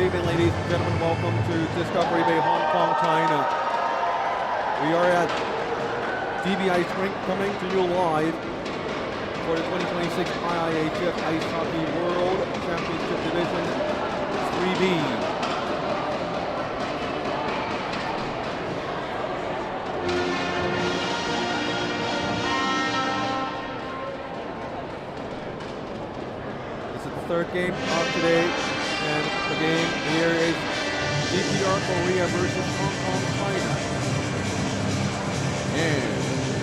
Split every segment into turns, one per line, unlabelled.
evening, ladies and gentlemen. Welcome to Discovery Bay, Hong Kong, China. We are at Rink coming to you live for the 2026 IIHF Ice Hockey World Championship Division 3B. Third game of today, and the game here is DPR Korea versus Hong Kong, China. And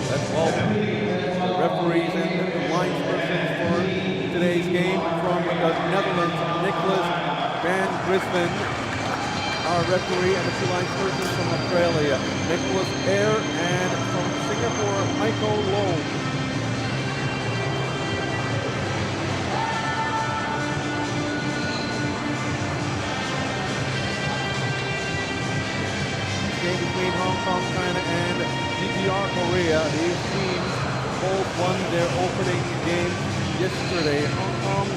let's welcome the referees and linespersons for today's game from the Netherlands, Nicholas Van Grisman, our referee, and the two linespersons from Australia, Nicholas Eyre, and from Singapore, Michael Lowe. Between Hong Kong, China, and DPR Korea. These teams both won their opening game yesterday. Hong Kong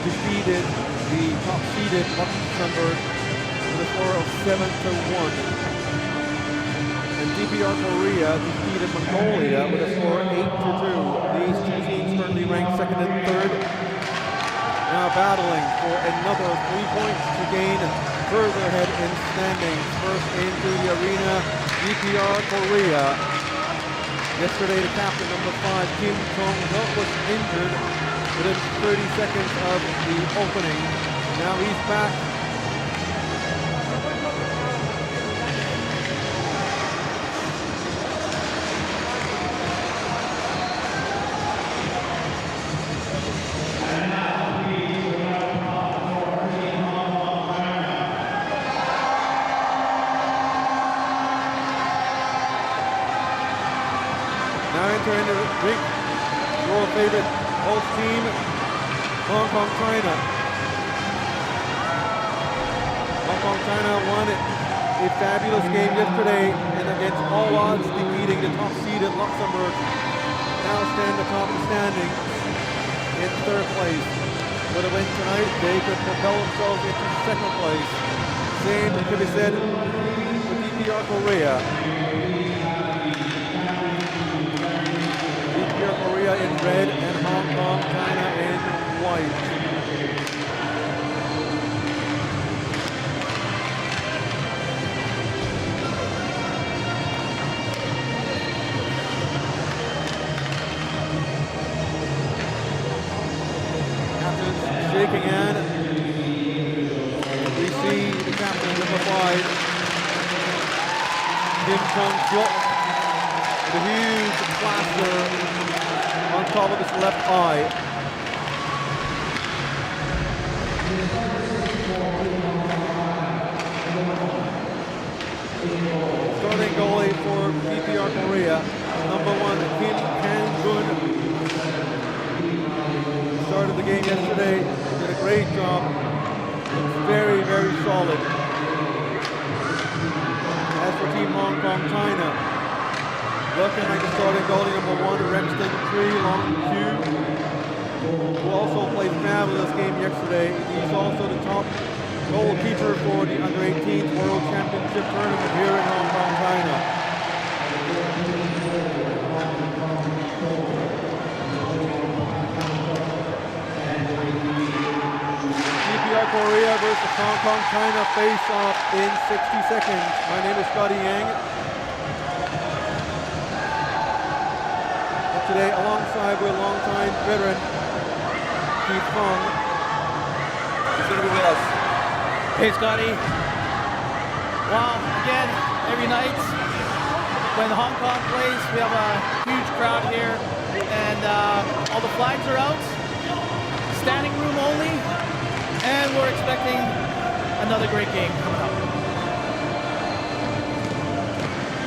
defeated the top-seeded Luxembourg with a score of 7-1. And DPR Korea defeated Mongolia with a score of 8-2. These two teams currently ranked second and third, now battling for another 3 points to gain further ahead in standings. First into the arena, DPR Korea. Yesterday, the captain, number 5, Kim Jong-hyuk, was injured within 30 seconds of the opening. Now he's back. Entering the Rink, your favorite host team, Hong Kong, China. Hong Kong, China won a fabulous game yesterday, and against all odds, defeating the top-seeded Luxembourg. Now stand atop the standing in third place. With a win tonight, they could propel themselves into second place. Same could be said for DPR Korea. Korea in red and Hong Kong, China in white. Captain's shaking hand. We see the captain, number 5, Kim Jong-hyuk, with a huge plaster on top of his left eye. Starting goalie for DPR Korea, number 1, Kim Kang-gun. Started the game yesterday, did a great job. Very, very solid. As for Team Hong Kong, China, looking like the starting goalie, number 1, Rexton 3, Long Q, who also played fabulous game yesterday. He's also the top goalkeeper for the Under-18 World Championship Tournament here in Hong Kong, China. DPR Korea versus Hong Kong, China face-off in 60 seconds. My name is Scotty Yang. Today, alongside with longtime veteran Keith Fong. He's going to be with us.
Hey, Scotty. Well, again, every night when Hong Kong plays, we have a huge crowd here, and all the flags are out, standing room only, and we're expecting another great game coming up.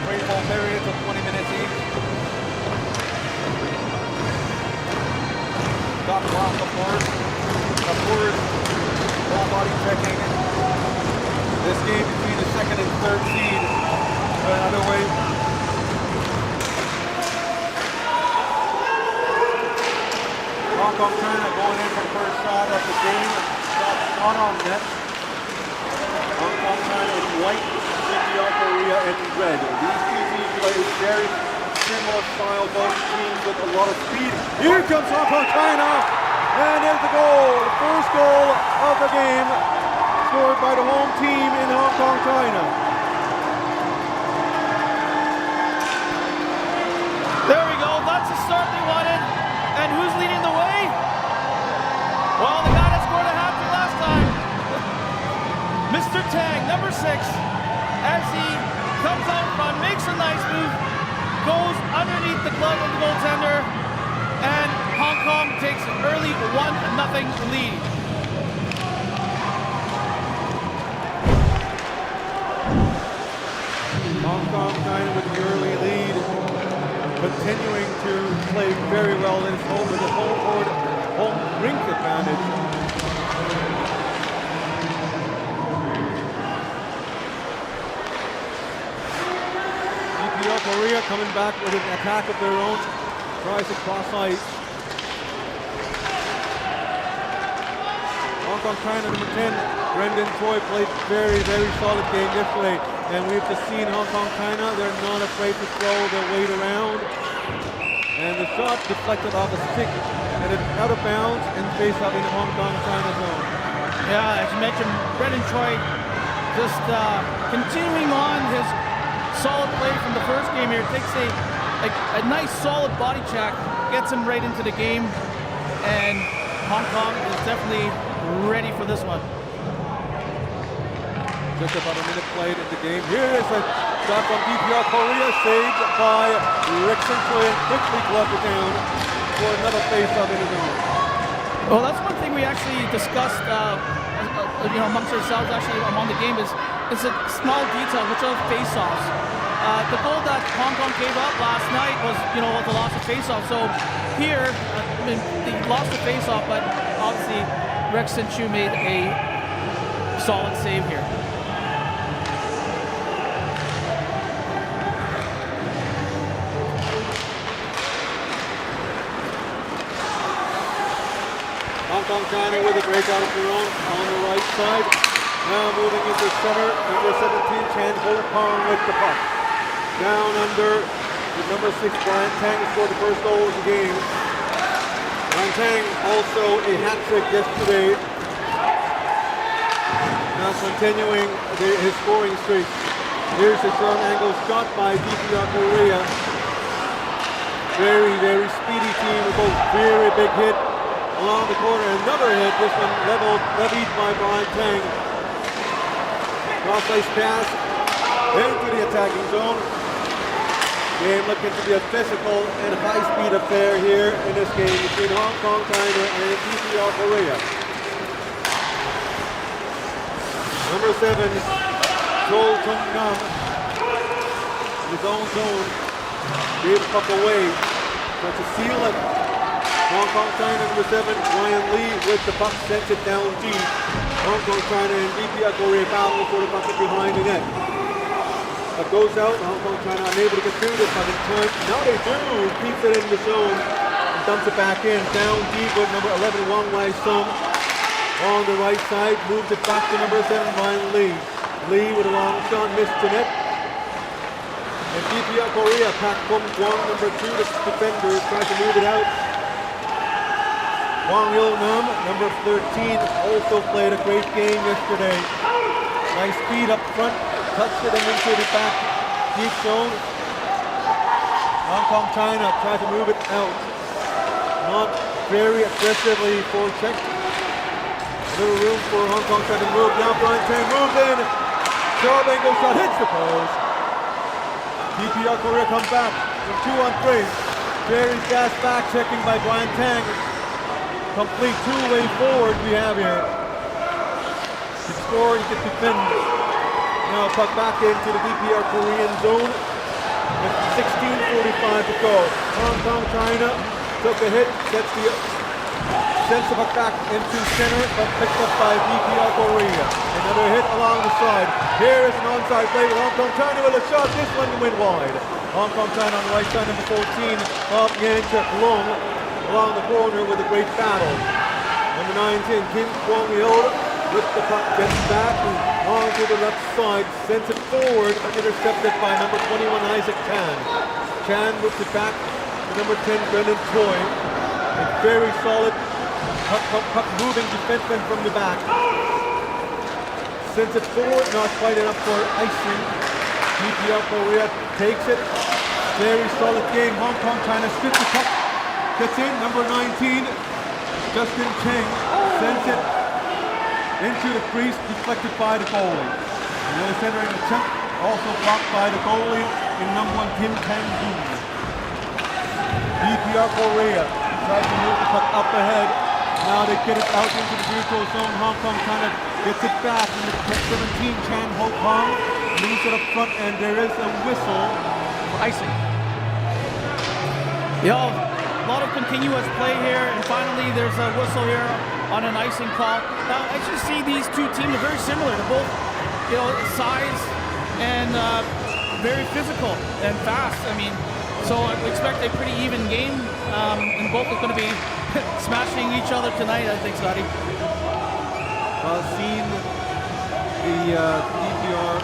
Free fall periods of 20 minutes each. Got block, of course, ball body checking. This game between the second and third seed. Another way. Hong Kong, China going in for the first shot of the game. Shot on net. red. These two teams play very similar style, both teams with a lot of speed. Here comes Hong Kong, China, and there's the goal. The first goal of the game, scored by the home team in Hong Kong, China.
There we go. That's the start they wanted. And who's leading the way? Well, the guy that scored a hat-trick last time, Mr. Tang, number 6, as he comes out front, makes a nice move, goes underneath the glove of the goaltender, and Hong Kong takes an early 1-0 lead.
Hong Kong China with the early lead, continuing to play very well in its home with a home rink advantage. DPR Korea coming back with an attack of their own, tries to cross ice. Hong Kong China number 10, Brendan Choi played very solid game yesterday. And we've just seen Hong Kong China, they're not afraid to throw their weight around. And the shot deflected off a stick and it's out of bounds and face up in the Hong Kong China zone.
Yeah, as you mentioned, Brendan Choi just continuing on his solid play from the first game here. Takes a nice solid body check, gets him right into the game, and Hong Kong is definitely ready for this one.
Just about a minute played in the game. Here is a shot from DPR Korea, saved by Rink, quickly gloved it down for another face-up in his own.
Well, that's one thing we actually discussed, amongst ourselves actually among the game is a small detail, which are face-offs. The goal that Hong Kong gave up last night was, the loss of face-off. So here, they lost the face-off, but obviously Rex Sin-Chu made a solid save here.
Hong Kong China with a breakout of their own on the right side. Now moving into center, number 17, Chan Ho Pong with the puck. Down under with number 6, Brian Tang, who scored the first goal of the game. Brian Tang also a hat-trick yesterday. Now continuing his scoring streak. Here's a strong angle shot by DPR Korea. Very speedy team with both very big hit along the corner. Another hit, this one levied by Brian Tang. Cross-ice pass into the attacking zone. Game looking to be a physical and high-speed affair here in this game between Hong Kong China and DPR Korea. Number 7, Chol Tung Nam, in his own zone, gave the puck away. So to seal it, Hong Kong China number 7, Ryan Lee with the puck, sends it down deep. Hong Kong China and DPR Korea battle for the bucket behind the net. It goes out, Hong Kong China unable to get through this bucket turn. Now they do, keeps it in the zone and dumps it back in. Down deep with number 11, Wang Wai Sung on the right side. Moves it back to number 7, Ryan Lee. Lee with a long shot, missed the net. And DPR Korea, Pak Kum Kwang, number 2, the defender, tries to move it out. Wang Yo Nam, number 13, also played a great game yesterday. Nice speed up front, touched it into the back deep zone. Hong Kong China tried to move it out. Not very aggressively forechecked. A little room for Hong Kong China to move. Now Brian Tang moves in. Sharp angle shot hits the post. DPR Korea comes back from 2-on-3. Very fast back checking by Brian Tang. Complete two-way forward we have here. You score, you get defend. Now puck back into the DPR Korean zone with 16:45 to go. Hong Kong China took a hit, sends the puck back into center, but picked up by DPR Korea. Another hit along the side. Here is an onside play with Hong Kong China with a shot. This one went wide. Hong Kong China on the right side, number 14, up Yanchuk Long along the corner with a great battle. Number 19, Kim Kwong Yeol with
the puck, gets back onto the left side, sends it forward, but intercepted by number 21, Isaac Chan. Chan moves it back to number 10, Brendan Toy. A very solid puck moving defenseman from the back. Sends it forward, not quite enough for icing. DPR Korea takes it. Very solid game. Hong Kong trying to strip the puck. Gets in, number 19, Justin Cheng sends it into the crease, deflected by the goalie. Another centering attempt, also blocked by the goalie in number 1, Kim Kang-Hoon. DPR Korea tries to move the puck up ahead. Now they get it out into the neutral zone. Hong Kong kind of gets it back. And the 17, Chan Ho Kong moves it up front, and there is a whistle for icing.
Yo, a lot of continuous play here, and finally there's a whistle here on an icing call. Now, as you see, these two teams are very similar. They're both, size and very physical and fast. I mean, so I expect a pretty even game, and both are going to be smashing each other tonight, I think, Scotty.
Well, seeing the DPR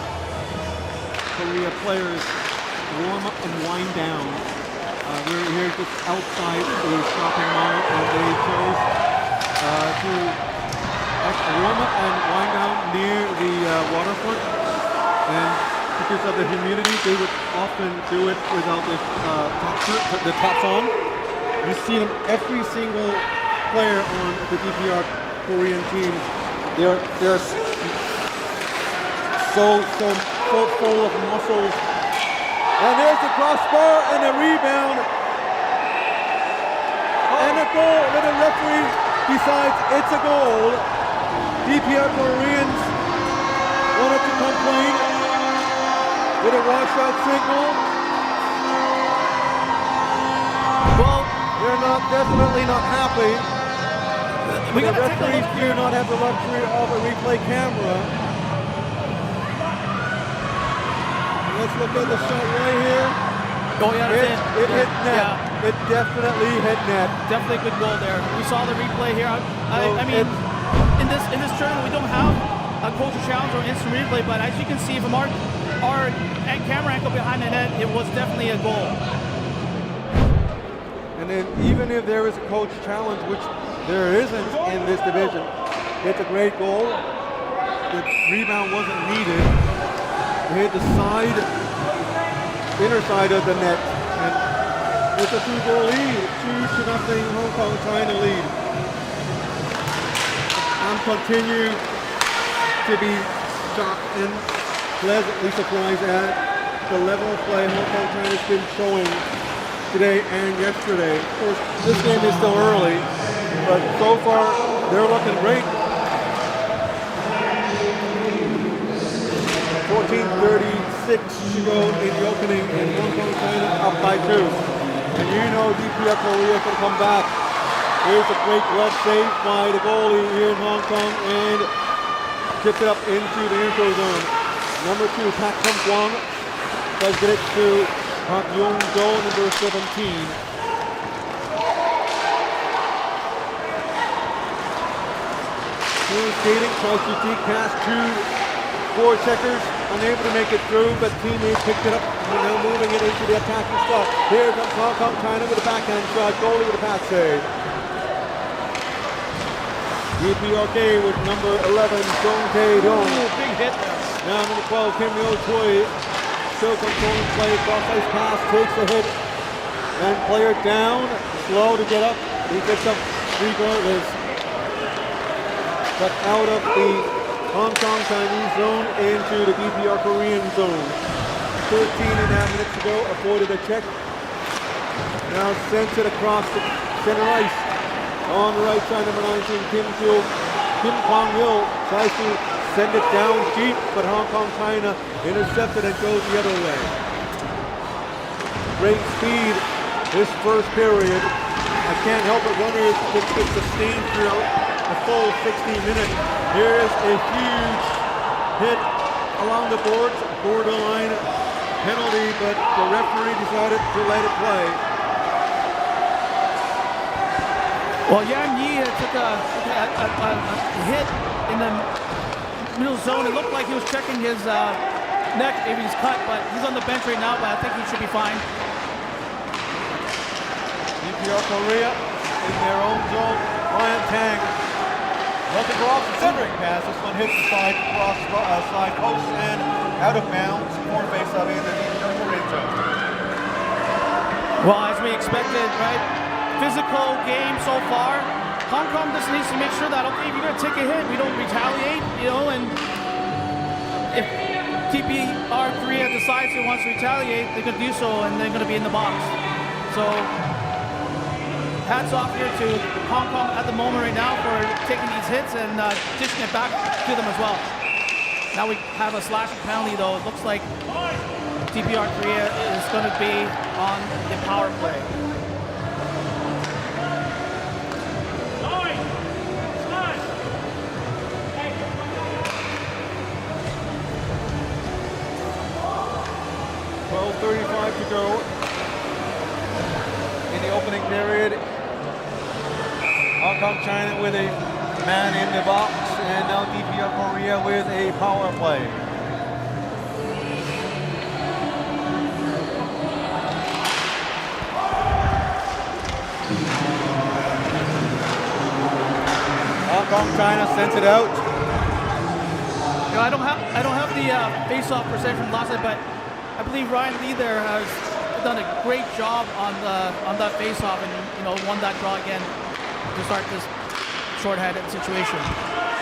Korea players warm up and wind down. We're here just outside the shopping mall, and they chose to warm up and wind down near the waterfront. And because of the humidity, they would often do it without the tops on. You see them, every single player on the DPR Korean team. They're so full of muscles. And there's the crossbar and a rebound. And a goal that the referee decides it's a goal. DPR Koreans wanted to complain with a washout signal. Well, they're definitely not happy. The referees do not have the luxury of a replay camera. Let's look at the shot right here.
Oh yeah,
it hit net.
Yeah.
It definitely hit net.
Definitely a good goal there. We saw the replay here. I mean, in this tournament, we don't have a coach challenge or instant replay, but as you can see from our camera angle behind the net, it was definitely a goal.
And then even if there is a coach challenge, which there isn't in this division, it's a great goal. The rebound wasn't needed. It hit the inner side of the net, and it's a 2-goal lead, 2-0 Hong Kong trying to lead. I'm continuing to be shocked and pleasantly surprised at the level of play Hong Kong China's been showing today and yesterday. Of course, this game is still early, but so far they're looking great. 14:36 to go in the opening, and Hong Kong China up by 2. And you know DPR Korea can come back. Here's a great glove save by the goalie here in Hong Kong, and tipped it up into the neutral zone. Number 2, Pak Chung-Kwang, does get it to Park Yong-do, number 17. Smooth skating, tries to deep pass to four checkers, unable to make it through, but teammate picked it up. We're now moving it into the attacking slot. Here comes Hong Kong China with a backhand shot. Goalie with a pass save. DPRK with number 11, Song Tae-dong.
Big hit there.
Now number 12, Kim Yo-choi. Still controlling play, cross-ice pass, takes the hit, and player down, slow to get up. He picks up regardless. But out of the Hong Kong Chinese zone into the DPR Korean zone. 13.5 minutes ago, avoided a check. Now sends it across the center ice. On the right side, number 19, Kim Kwang-il tries to send it down deep, but Hong Kong China intercepted and goes the other way. Great speed this first period. I can't help but wonder if it could sustain throughout the full 60 minutes. Here is a huge hit along the boards, borderline penalty, but the referee decided to let it play.
Well, Yang Yi took a hit in the middle zone. It looked like he was checking his neck, maybe he's cut, but he's on the bench right now, but I think he should be fine.
DPR Korea in their own zone. Ryan Tang looking for off the centering pass. This one hits the side cross side post and out of bounds for face-off in the DPR Korea zone.
Well, as we expected, right? Physical game so far. Hong Kong just needs to make sure that, okay, if you're going to take a hit, we don't retaliate, you know, and if DPR Korea decides it wants to retaliate, they're going to do so, and they're going to be in the box. So, hats off here to Hong Kong at the moment right now for taking these hits and dishing it back to them as well. Now we have a slashing penalty, though. It looks like DPR Korea is going to be on the power play. .35 to go
In the opening period, Hong Kong China with a man in the box, and now DPR Korea with a power play. Hong Kong China sends it out.
You know, I don't have the face-off percentage from last night, but I believe Ryan Lee there has done a great job on that face-off, and won that draw again to start this short-handed situation.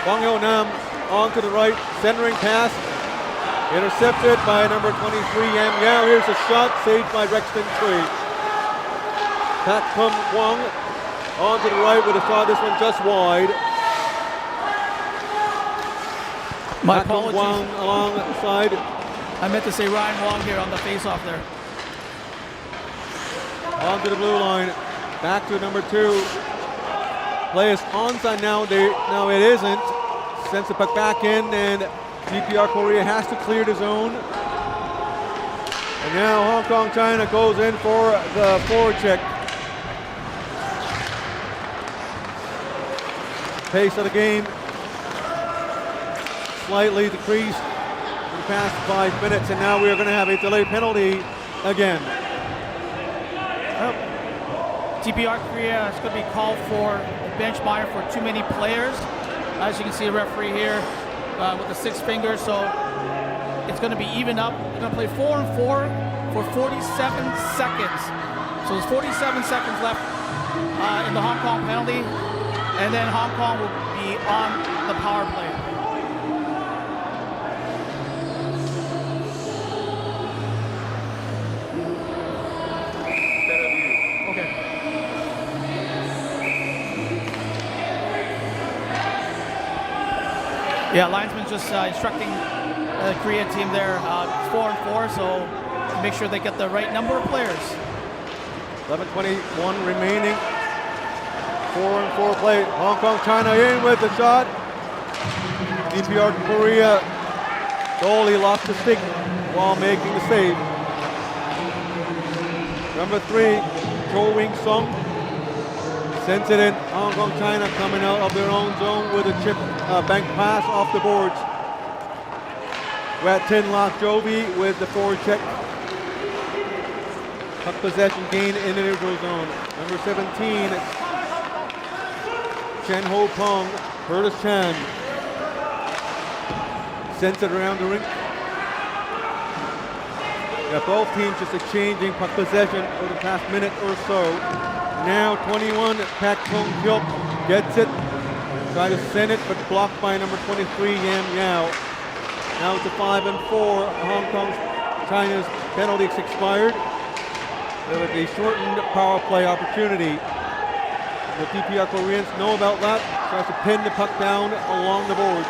Wang Yo Nam on to the right, centering pass, intercepted by number 23 Yam Yao. Here's a shot saved by Rexton Tree. Pak Kum Kwong on to the right with a shot. This one just wide.
My
Pak Kum
apologies.
Kwong alongside.
I meant to say Ryan Wong here on the face-off there.
On to the blue line, back to number 2. Play is onside now. Now it isn't. Sends the puck back in, and DPR Korea has to clear the zone. And now Hong Kong China goes in for the forward check. Pace of the game slightly decreased in the past 5 minutes, and now we are going to have a delay penalty again.
DPR Korea is going to be called for a bench minor for too many players. As you can see, the referee here with the 6 fingers, so it's going to be even up. We're going to play 4-on-4 for 47 seconds. So there's 47 seconds left in the Hong Kong penalty, and then Hong Kong will be on the power play. Yeah, linesman just instructing the Korean team there. It's 4-on-4, so make sure they get the right number of players.
11:21 remaining. 4-on-4 play. Hong Kong China in with the shot. DPR Korea goalie lost the stick while making the save. Number 3, Cho Wing Sung sends it in. Hong Kong China coming out of their own zone with a chip bank pass off the boards. Rat Tin Lock Jovi with the forward check. Puck possession gain in the neutral zone. Number 17, Chen Ho Pong, Curtis Chan. Sends it around the rink. Yeah, both teams just exchanging puck possession over the past minute or so. Now 21, Pak Kong Hyuk gets it. Try to send it, but blocked by number 23, Yam Yao. Now it's a 5-4. Hong Kong China's penalty expired. There was a shortened power play opportunity. The DPR Koreans know about that. Tries to pin the puck down along the boards.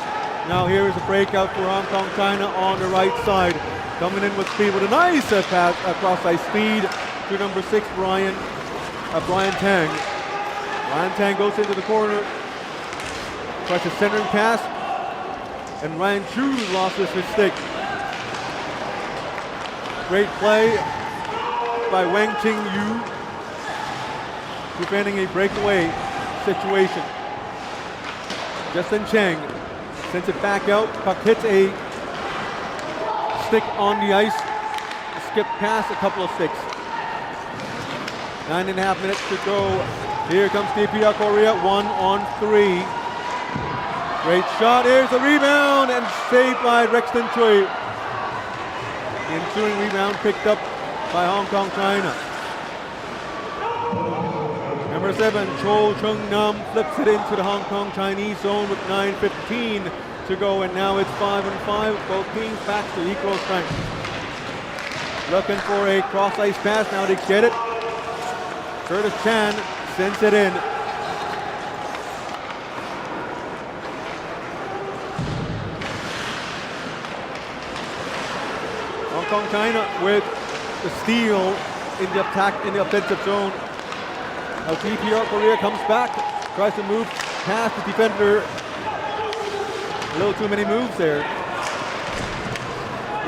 Now here is a breakout for Hong Kong China on the right side. Coming in with speed with a nice pass across high speed to number 6, Brian Tang. Brian Tang goes into the corner. Tries a centering pass. And Ryan Chu loses his stick. Great play by Wang Ching Yu, preventing a breakaway situation. Justin Cheng Sends it back out. Puck hits a stick on the ice. Skip past a couple of sticks. 9.5 minutes to go. Here comes DPR Korea, 1-on-3. Great shot, here's the rebound, and saved by Rexton Choi. The ensuing rebound picked up by Hong Kong, China. Number 7, Cho Chung-nam flips it into the Hong Kong Chinese zone with 9:15 to go, and now it's 5-on-5. Both teams back to equal strength. Looking for a cross-ice pass, now they get it. Curtis Chan sends it in. Hong Kong, China with the steal in the attack, in the offensive zone. Now DPR Korea comes back, tries to move past the defender. A little too many moves there.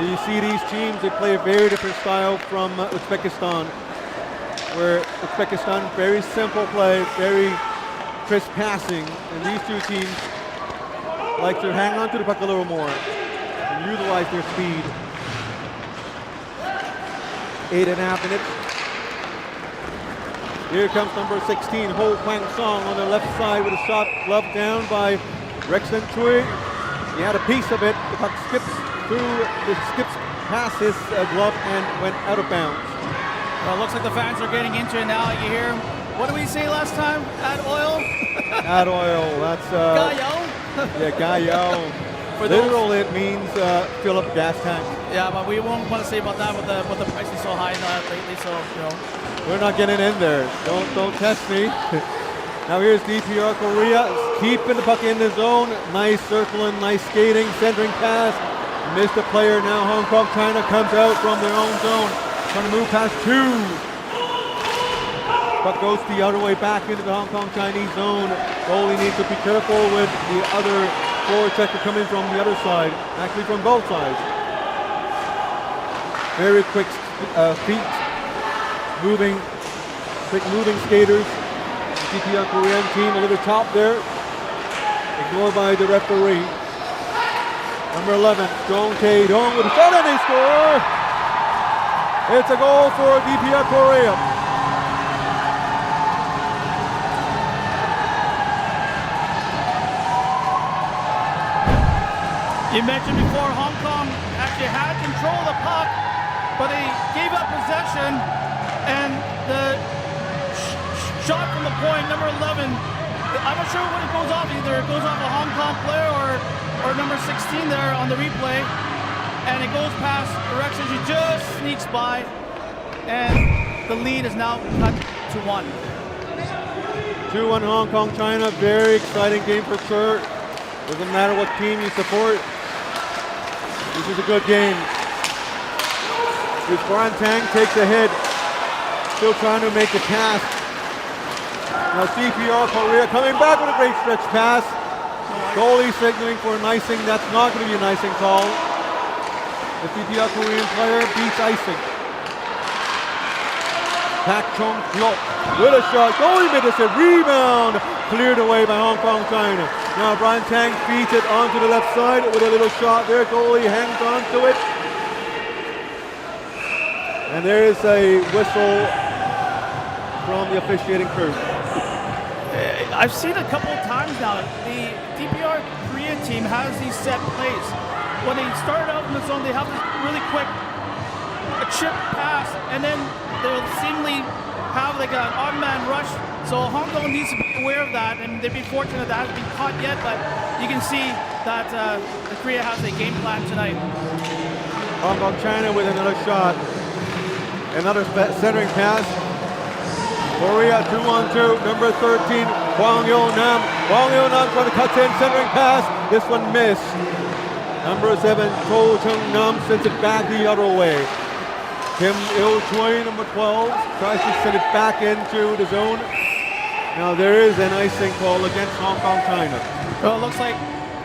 You see these teams, they play a very different style from Uzbekistan, where Uzbekistan, very simple play, very crisp passing, and these two teams like to hang on to the puck a little more and utilize their speed. 8.5 minutes. Here comes number 16, Ho Kwang Song on the left side with a shot gloved down by Rexton Choi. He had a piece of it. The puck skips past his glove and went out of bounds.
Well, it looks like the fans are getting into it now. You hear, what did we say last time? Add oil?
Add oil, that's...
Gayo?
Yeah, gayo. Literally, it means fill up gas tank.
Yeah, but we won't want to say about that with the price is so high lately, so, you know.
We're not getting in there. Don't test me. Now here's DPR Korea, keeping the puck in the zone. Nice circling, nice skating, centering pass. Missed the player. Now Hong Kong, China comes out from their own zone. Trying to move past 2. Puck goes the other way back into the Hong Kong Chinese zone. Goalie needs to be careful with the other forward checker coming from the other side. Actually from both sides. Very quick feet. Quick moving skaters. The DPR Korean team a little top there. Ignored by the referee. Number 11, Jong Tae-dong with a shot and they score! It's a goal for DPR Korea.
You mentioned before Hong Kong actually had control of the puck, but they gave up possession, and the shot from the point, number 11, I'm not sure when it goes off. Either it goes off a Hong Kong player or number 16 there on the replay, and it goes past Rexton. He just sneaks by, and the lead is now cut to 1.
2-1 Hong Kong, China. Very exciting game for sure. Doesn't matter what team you support. This is a good game. This Brian Tang takes a hit. Still trying to make the pass. Now DPR Korea coming back with a great stretch pass. Goalie signaling for an icing. That's not going to be an icing call. The DPR Korean player beats icing. Pak Chong-hyuk with a shot. Goalie made a rebound. Cleared away by Hong Kong, China. Now Brian Tang feeds it onto the left side with a little shot there. Goalie hangs on to it. And there is a whistle from the officiating crew.
I've seen a couple of times now, the DPR Korea team has these set plays. When they start out in the zone, they have this really quick chip pass, and then they'll seemingly have like an odd man rush. So Hong Kong needs to be aware of that, and they'd be fortunate that hasn't been caught yet, but you can see that the Korea has a game plan tonight.
Hong Kong, China with another shot. Another centering pass. Korea 2-on-2, number 13, Hwang Yo-nam. Hwang Yo-nam trying to cut in, centering pass. This one missed. Number 7, Cho Chung-nam sends it back the other way. Kim Il-choi, number 12, tries to send it back into the zone. Now there is an icing call against Hong Kong, China.
Well, it looks like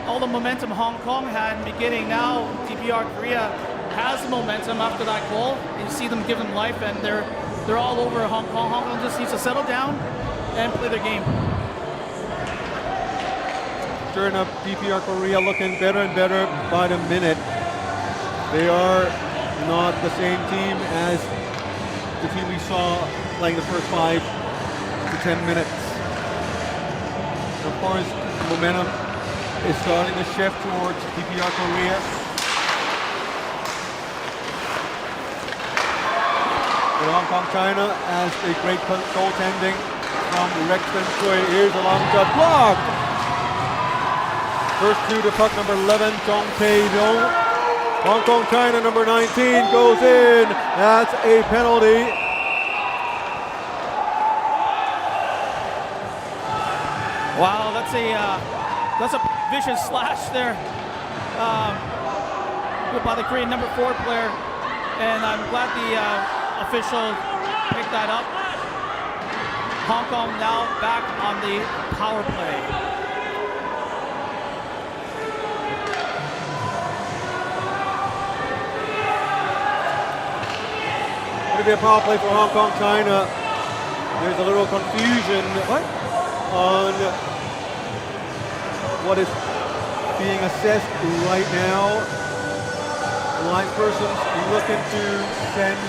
all the momentum Hong Kong had in the beginning, now DPR Korea has the momentum after that goal. You see them give them life, and they're all over Hong Kong. Hong Kong just needs to settle down and play their game.
sure enough, DPR Korea looking better and better by the minute. They are not the same team as the team we saw playing the first 5 to 10 minutes. Of course, momentum is starting to shift towards DPR Korea. But Hong Kong China has a great goaltending from Rexton Choi. Here's a long shot blocked. First to the puck, number 11, Chong Tae-dong. Hong Kong China, number 19, goes in. That's a penalty.
Wow, that's a vicious slash there by the Korean number 4 player, and I'm glad the official picked that up. Hong Kong now back on the power play.
Going to be a power play for Hong Kong China. There's a little confusion on what is being assessed right now. The line person's looking to send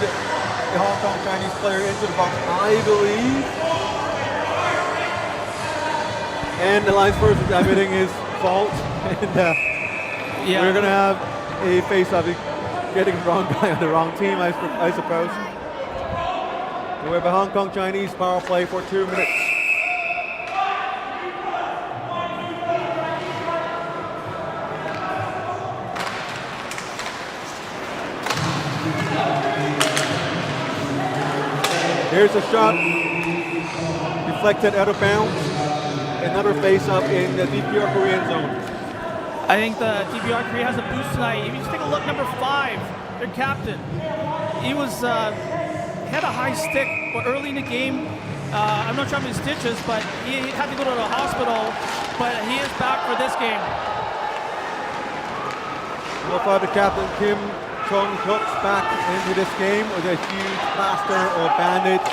the Hong Kong Chinese player into the box, I believe. And the line person is admitting his fault. And we're going to have a face-off, getting the wrong guy on the wrong team, I suppose. We have a Hong Kong Chinese power play for 2 minutes. Here's a shot, deflected out of bounds. Another face-up in the DPR Korean zone.
I think the DPR Korea has a boost tonight. If you just take a look, number 5, their captain. He was had a high stick early in the game. I'm not sure how many stitches, but he had to go to the hospital. But he is back for this game.
We'll find the captain, Kim Chung-hooks, back into this game with a huge plaster or bandage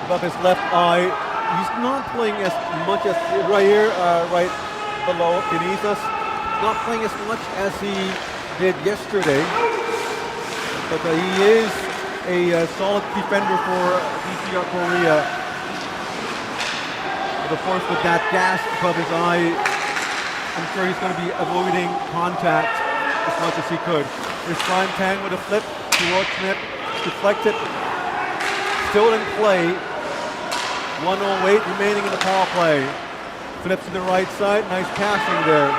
above his left eye. He's not playing as much as right here, right below beneath us. Not playing as much as he did yesterday, but he is a solid defender for DPR Korea. But of course, with that gas above his eye, I'm sure he's going to be avoiding contact as much as he could. Here's Brian Tang with a flip towards net, deflected, still in play. 1:08 remaining in the power play. Flips to the right side, nice passing there.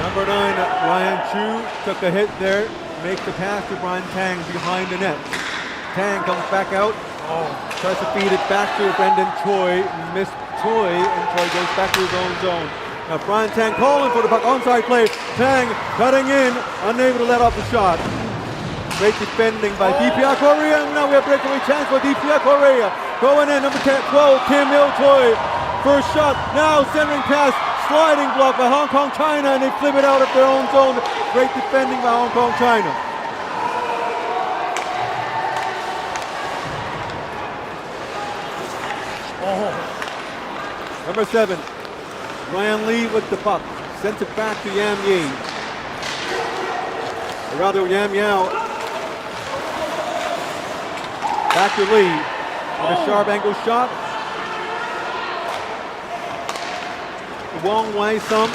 Number 9, Ryan Chu took a hit there, makes the pass to Brian Tang behind the net. Tang comes back out, tries to feed it back to Brendan Choi, missed Choi, and Choi goes back to his own zone. Now Brian Tang calling for the puck, onside play. Tang cutting in, unable to let off the shot. Great defending by DPR Korea, and now we have breakaway chance for DPR Korea. Going in, number 12, Kim Il-choi. First shot, now centering pass, sliding block by Hong Kong China, and they flip it out of their own zone. Great defending by Hong Kong China. Number 7, Ryan Lee with the puck. Sends it back to Yam Yi. Or rather, Yam Yao. Back to Lee. With a sharp angle shot. Wong Wai Sum.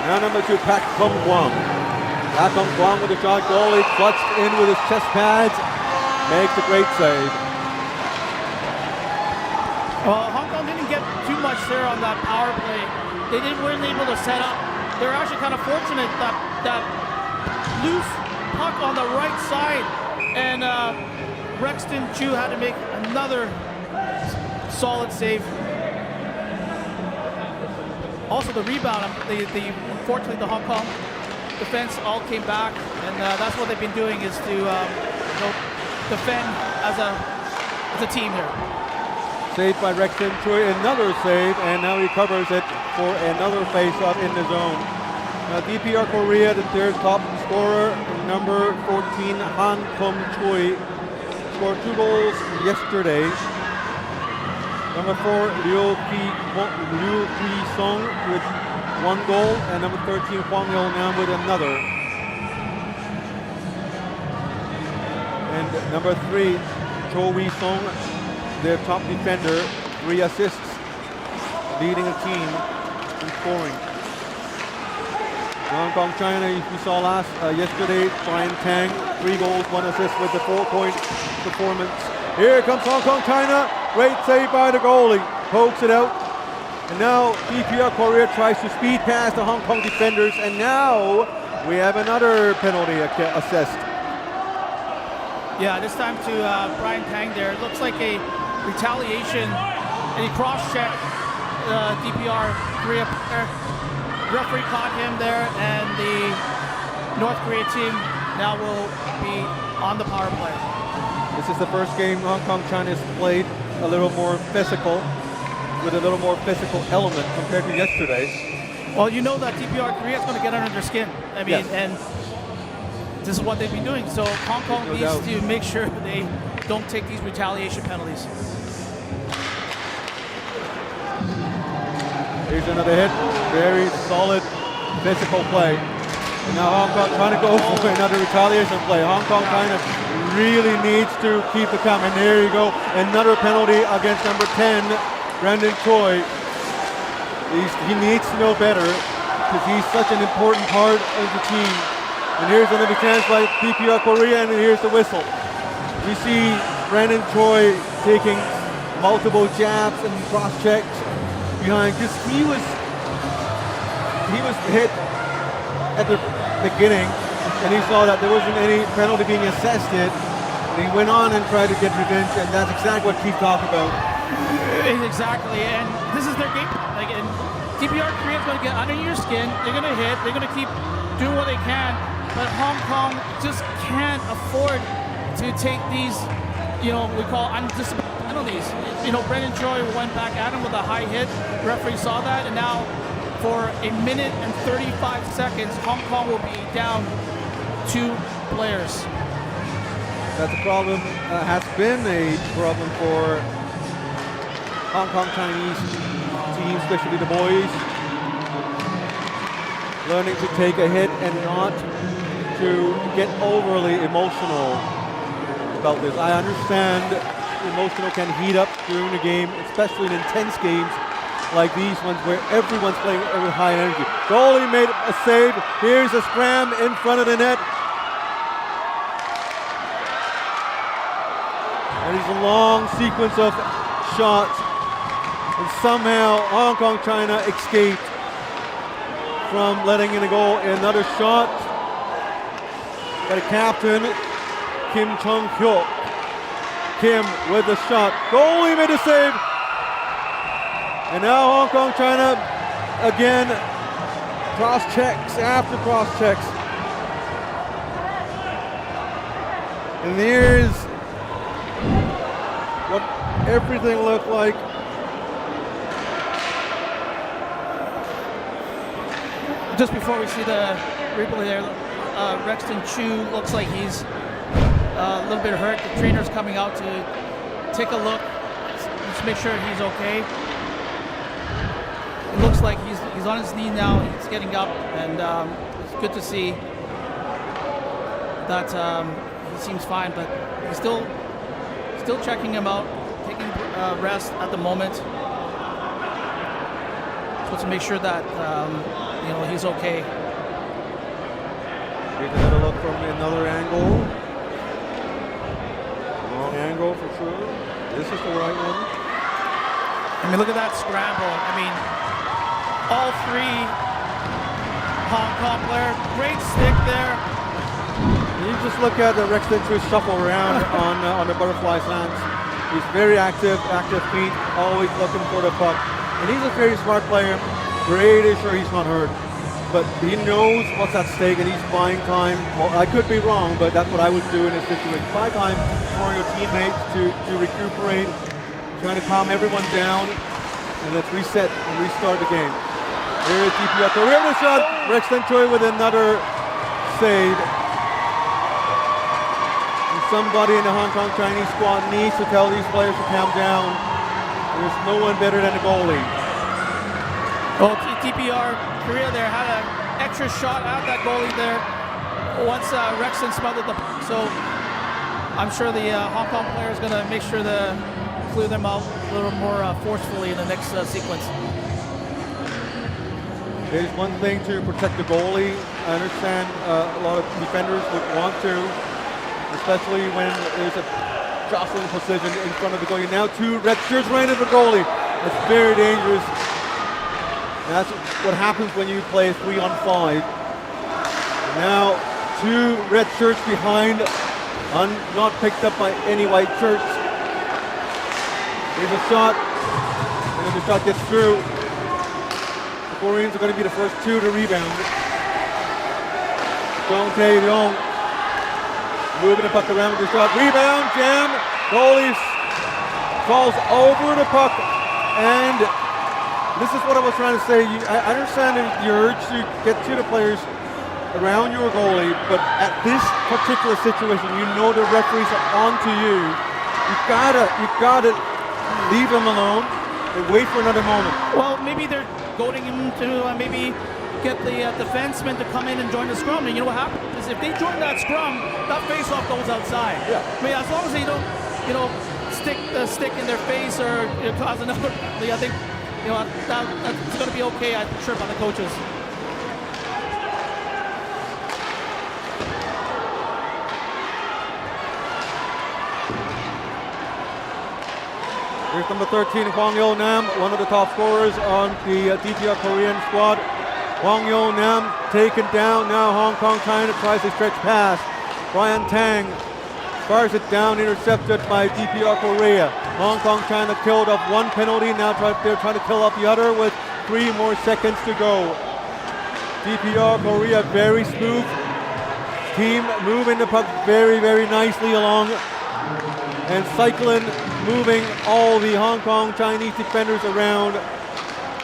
Now number 2, Pak Kum Kwang. Pak Kum Kwang with a shot, goalie clutched in with his chest pads. Makes a great save.
Well, Hong Kong didn't get too much there on that power play. They weren't able to set up. They were actually kind of fortunate that loose puck on the right side, and Rexton Chu had to make another solid save. Also the rebound, unfortunately the Hong Kong defense all came back, and that's what they've been doing, is to defend as a team here.
Saved by Rexton Choi, another save, and now he covers it for another face-off in the zone. Now DPR Korea, the third top scorer, number 14, Han Kum Choi, scored 2 goals yesterday. Number 4, Liu Kui Song with 1 goal, and number 13, Huang Yonam with another. And number 3, Cho Wee Song, their top defender, 3 assists, leading a team in scoring. Hong Kong, China, we saw yesterday, Brian Tang, 3 goals, 1 assist with the 4-point performance. Here comes Hong Kong, China. Great save by the goalie. Pokes it out. And now DPR Korea tries to speed past the Hong Kong defenders. And now we have another penalty assessed.
Yeah, this time to Brian Tang there. It looks like a retaliation. And he cross-checked DPR Korea player. Referee caught him there, and the North Korea team now will be on the power play.
This is the first game Hong Kong China has played a little more physical, with a little more physical element compared to yesterday's.
Well, you know that DPR Korea is going to get under their skin. I mean,
yes.
And this is what they've been doing. So Hong Kong needs to make sure they don't take these retaliation penalties.
Here's another hit. Very solid physical play. And now Hong Kong trying to go for another retaliation play. Hong Kong China really needs to keep the count. And there you go. Another penalty against number 10, Brandon Choi. He needs to know better because he's such an important part of the team. And here's another chance by DPR Korea, and here's the whistle. We see Brandon Choi taking multiple jabs and cross checks behind, because he was hit at the beginning, and he saw that there wasn't any penalty being assessed yet, and he went on and tried to get revenge, and that's exactly what Keith talked about.
Exactly, and this is their game. Like, and DPR Korea is going to get under your skin. They're going to hit. They're going to keep doing what they can, but Hong Kong just can't afford to take these, we call undisciplined penalties. Brendan Choi went back at him with a high hit. The referee saw that, and now for 1 minute and 35 seconds, Hong Kong will be down 2 players.
That's a problem, has been a problem for Hong Kong Chinese teams, especially the boys. Learning to take a hit and not to get overly emotional about this. I understand emotional can heat up during the game, especially in intense games like these ones where everyone's playing with high energy. Goalie made a save. Here's a scram in front of the net. And it's a long sequence of shots. And somehow Hong Kong China escaped from letting in a goal. Another shot by the captain, Kim Chung-hyuk. Kim with the shot. Goalie made a save. And now Hong Kong China again, cross checks after cross checks. And here's what everything looked like.
Just before we see the replay there, Rexton Chu looks like he's a little bit hurt. The trainer's coming out to take a look, just make sure he's okay. It looks like he's on his knee now. He's getting up, and it's good to see that he seems fine. But he's still checking him out, taking rest at the moment, so to make sure that he's okay.
Here's another look from another angle. Wrong angle for sure. This is the right one.
I mean, look at that scramble. I mean, all 3 Hong Kong players, great stick there.
You just look at the Rexton Chu shuffle around on the butterfly slants. He's very active feet, always looking for the puck. And he's a very smart player. Pretty sure he's not hurt. But he knows what's at stake, and he's buying time. Well, I could be wrong, but that's what I would do in this situation. Buy time for your teammates to recuperate, trying to calm everyone down, and let's reset and restart the game. Here is DPR Korea with a shot. Rexton Choi with another save. And somebody in the Hong Kong Chinese squad needs to tell these players to calm down. There's no one better than the goalie.
Well, DPR Korea there had an extra shot at that goalie there once Rexon smothered the puck. So I'm sure the Hong Kong player is going to make sure to clear them out a little more forcefully in the next sequence.
There's one thing to protect the goalie. I understand a lot of defenders would want to, especially when there's a jostling position in front of the goalie. Now 2 red shirts right into the goalie. It's very dangerous. That's what happens when you play 3-on-5. Now 2 red shirts behind, not picked up by any white shirts. There's a shot, and the shot gets through. The Koreans are going to be the first 2 to rebound. Dong Tae-ryong moving the puck around with the shot. Rebound, jam, goalie falls over the puck, and this is what I was trying to say. I understand the urge to get to the players around your goalie, but at this particular situation, you know the referees are on to you. You gotta leave them alone and wait for another moment.
Well, maybe they're goading him to maybe get the defenseman to come in and join the scrum. And you know what happens is if they join that scrum, that face-off goes outside.
Yeah.
I mean, as long as they don't, stick the stick in their face or cause another, I think, that's going to be okay, I'm sure, by the coaches.
Here's number 13, Hwang Yo-nam, one of the top scorers on the DPR Korean squad. Hwang Yo-nam taken down. Now Hong Kong China tries to stretch pass. Brian Tang fires it down, intercepted by DPR Korea. Hong Kong China killed off 1 penalty. Now they're trying to kill off the other with 3 more seconds to go. DPR Korea, very smooth team, moving the puck very, very nicely along. And cycling, moving all the Hong Kong Chinese defenders around.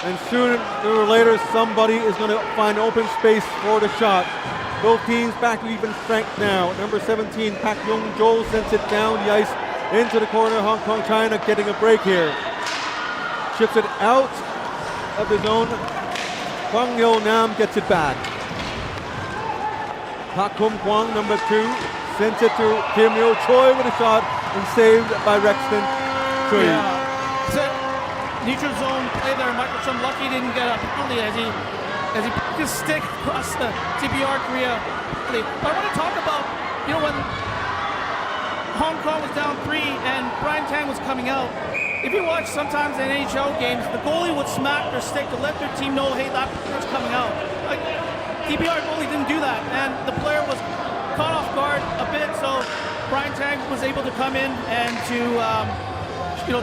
And sooner or later, somebody is going to find open space for the shot. Both teams back to even strength now. Number 17, Pak Yong-jo sends it down the ice into the corner. Hong Kong China getting a break here. Chips it out of the zone. Hwang Yo-nam gets it back. Pak Kum-kwang, number 2, sends it to Kim Yo-choi with a shot and saved by Rexton Choi.
Yeah. So, neutral zone play there. Michael Chum lucky didn't get a penalty as he put his stick across the DPR Korea. But I want to talk about, when Hong Kong was down 3 and Brian Tang was coming out. If you watch sometimes in NHL games, the goalie would smack their stick to let their team know, hey, that player's coming out. Like, DPR goalie didn't do that, and the player was caught off guard a bit, so Brian Tang was able to come in and to,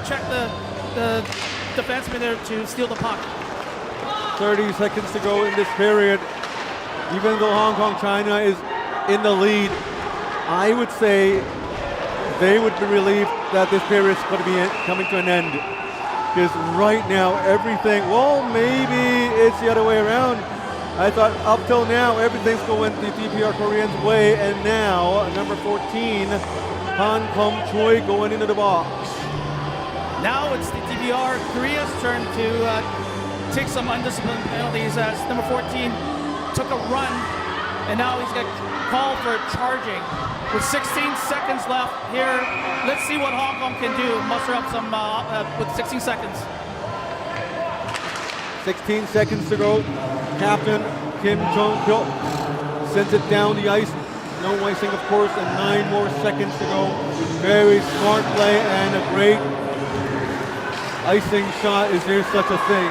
check the defenseman there to steal the puck.
30 seconds to go in this period. Even though Hong Kong China is in the lead, I would say they would be relieved that this period is going to be coming to an end. Because right now, everything, maybe it's the other way around. I thought up till now, everything's going the DPR Koreans' way, and now, number 14, Han Kum-choi going into the box.
Now it's the DPR Korea's turn to take some undisciplined penalties as number 14 took a run, and now he's got called for charging. With 16 seconds left here, let's see what Hong Kong can do. Muster up some with 16 seconds.
16 seconds to go. Captain Kim Jong-pyo sends it down the ice. No icing, of course, and 9 more seconds to go. Very smart play and a great icing shot. Is there such a thing?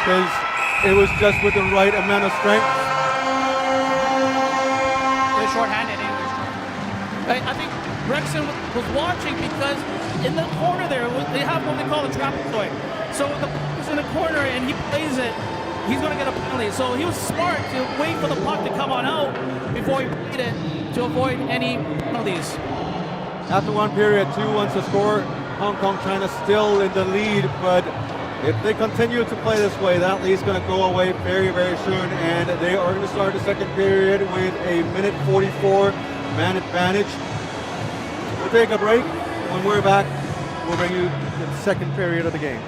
Because it was just with the right amount of strength.
It was short-handed. I think Rexon was watching because in the corner there, they have what they call a trapezoid. So the puck is in the corner and he plays it, he's going to get a penalty. So he was smart to wait for the puck to come on out before he played it to avoid any penalties.
After 1 period, 2-1 to score. Hong Kong China still in the lead, but if they continue to play this way, that lead's going to go away very, very soon, and they are going to start the second period with a minute 44 man advantage. We'll take a break. When we're back,
We'll bring you the second period of the game.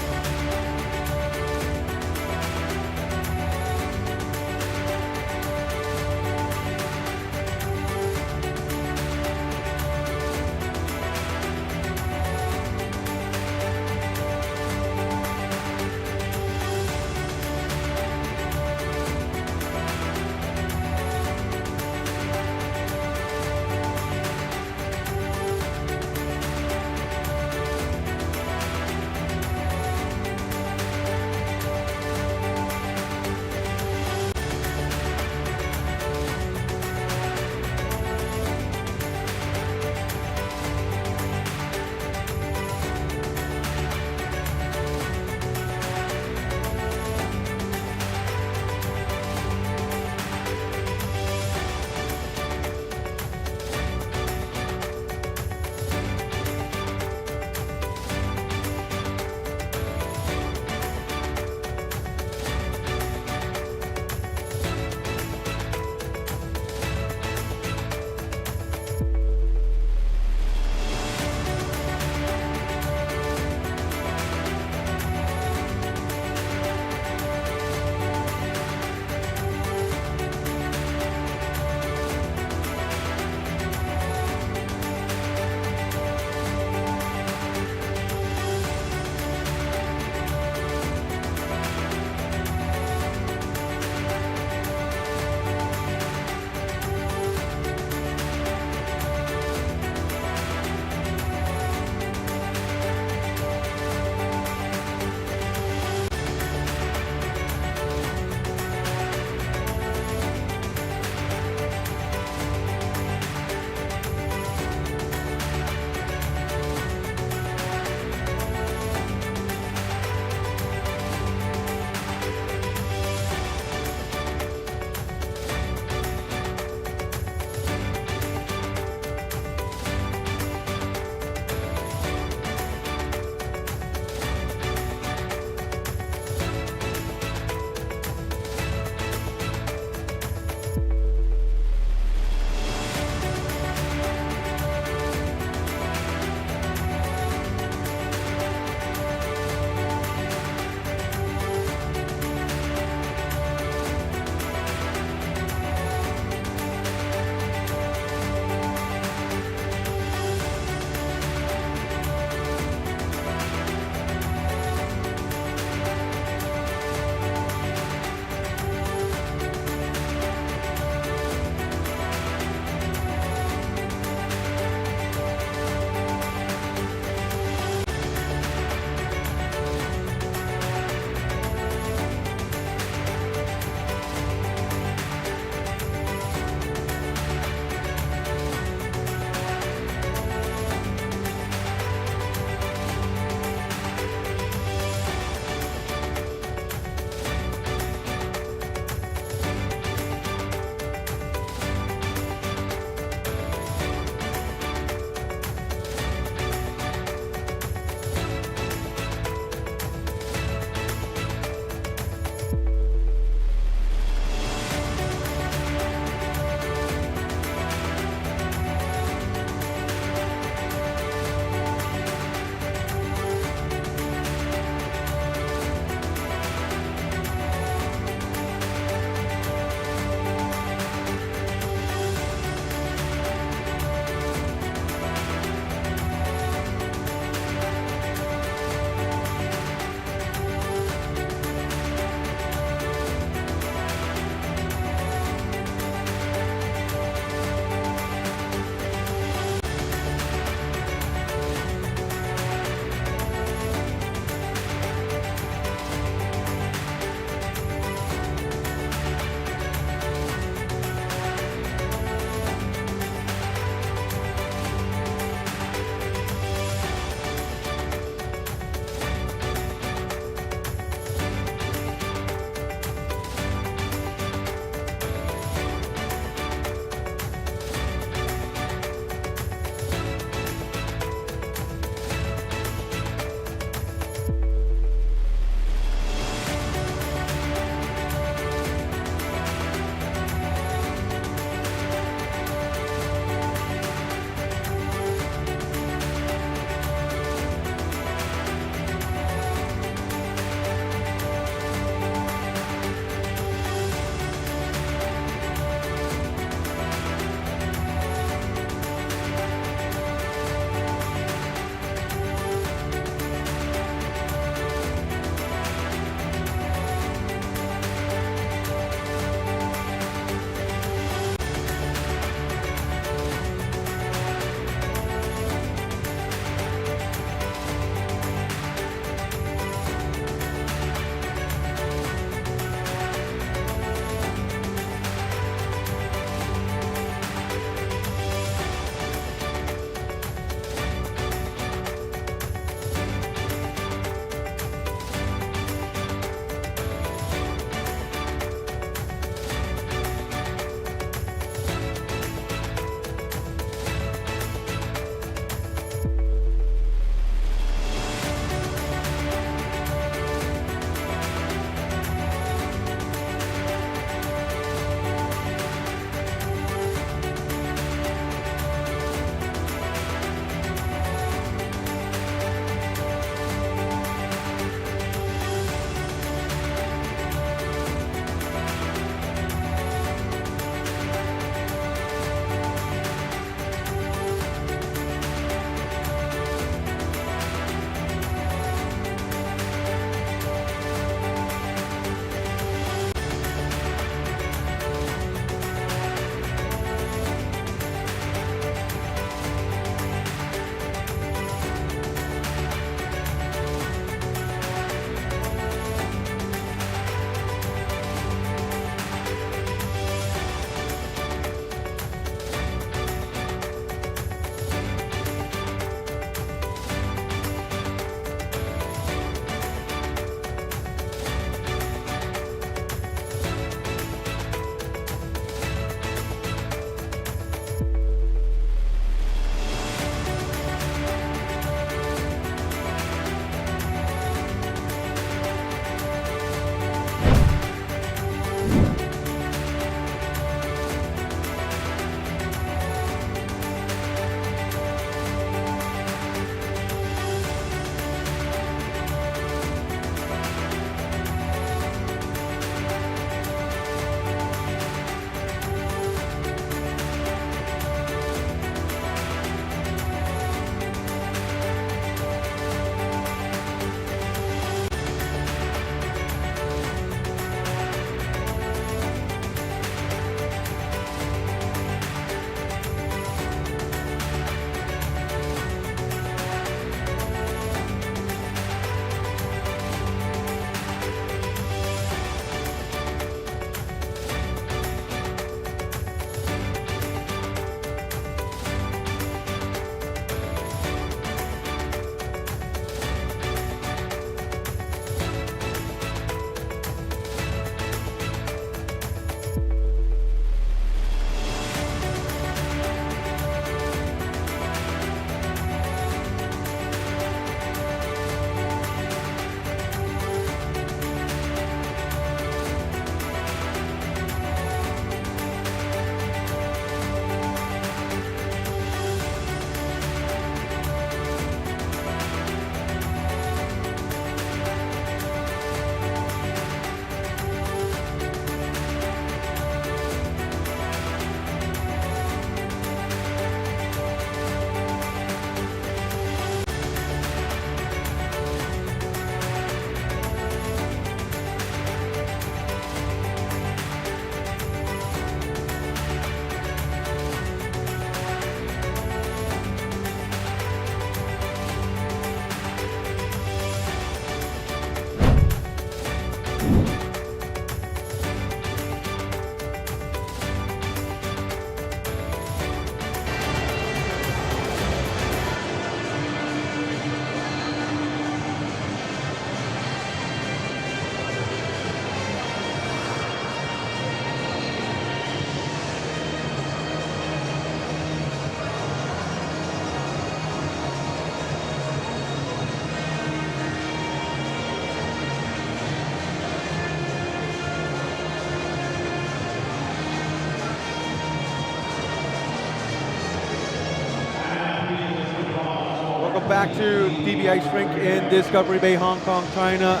Welcome back to DBI's Rink in Discovery Bay, Hong Kong, China.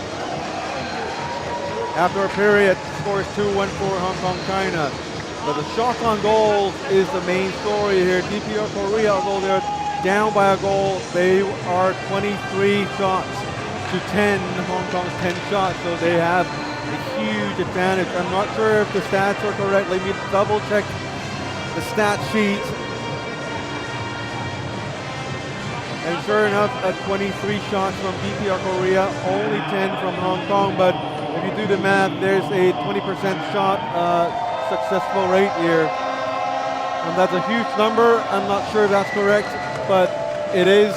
After a period, score is 2-1 for Hong Kong, China. But the shot on goals is the main story here. DPR Korea, although they're down by a goal, they are 23 shots to 10, Hong Kong's 10 shots, so they have a huge advantage. I'm not sure if the stats are correct. Let me double check the stat sheet. And sure enough, 23 shots from DPR Korea, only 10 from Hong Kong, but if you do the math, there's a 20% shot successful rate here. And that's a huge number. I'm not sure if that's correct, but it is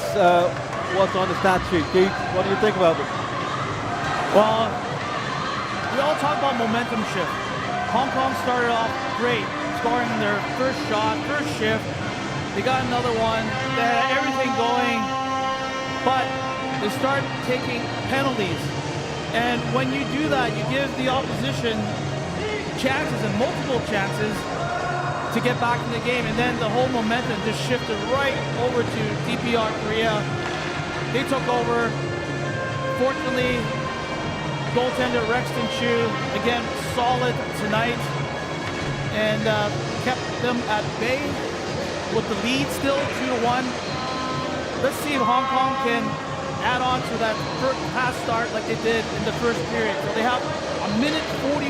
what's on the stat sheet. Keith, what do you think about it?
Well, we all talk about momentum shift. Hong Kong started off great, scoring their first shot, first shift. They got another one. They had everything going, but they start taking penalties. And when you do that, you give the opposition chances and multiple chances to get back in the game. And then the whole momentum just shifted right over to DPR Korea. They took over. Fortunately, goaltender Rexton Chu, again, solid tonight, and kept them at bay with the lead still 2-1. Let's see if Hong Kong can add on to that first pass start like they did in the first period. So they have a minute 44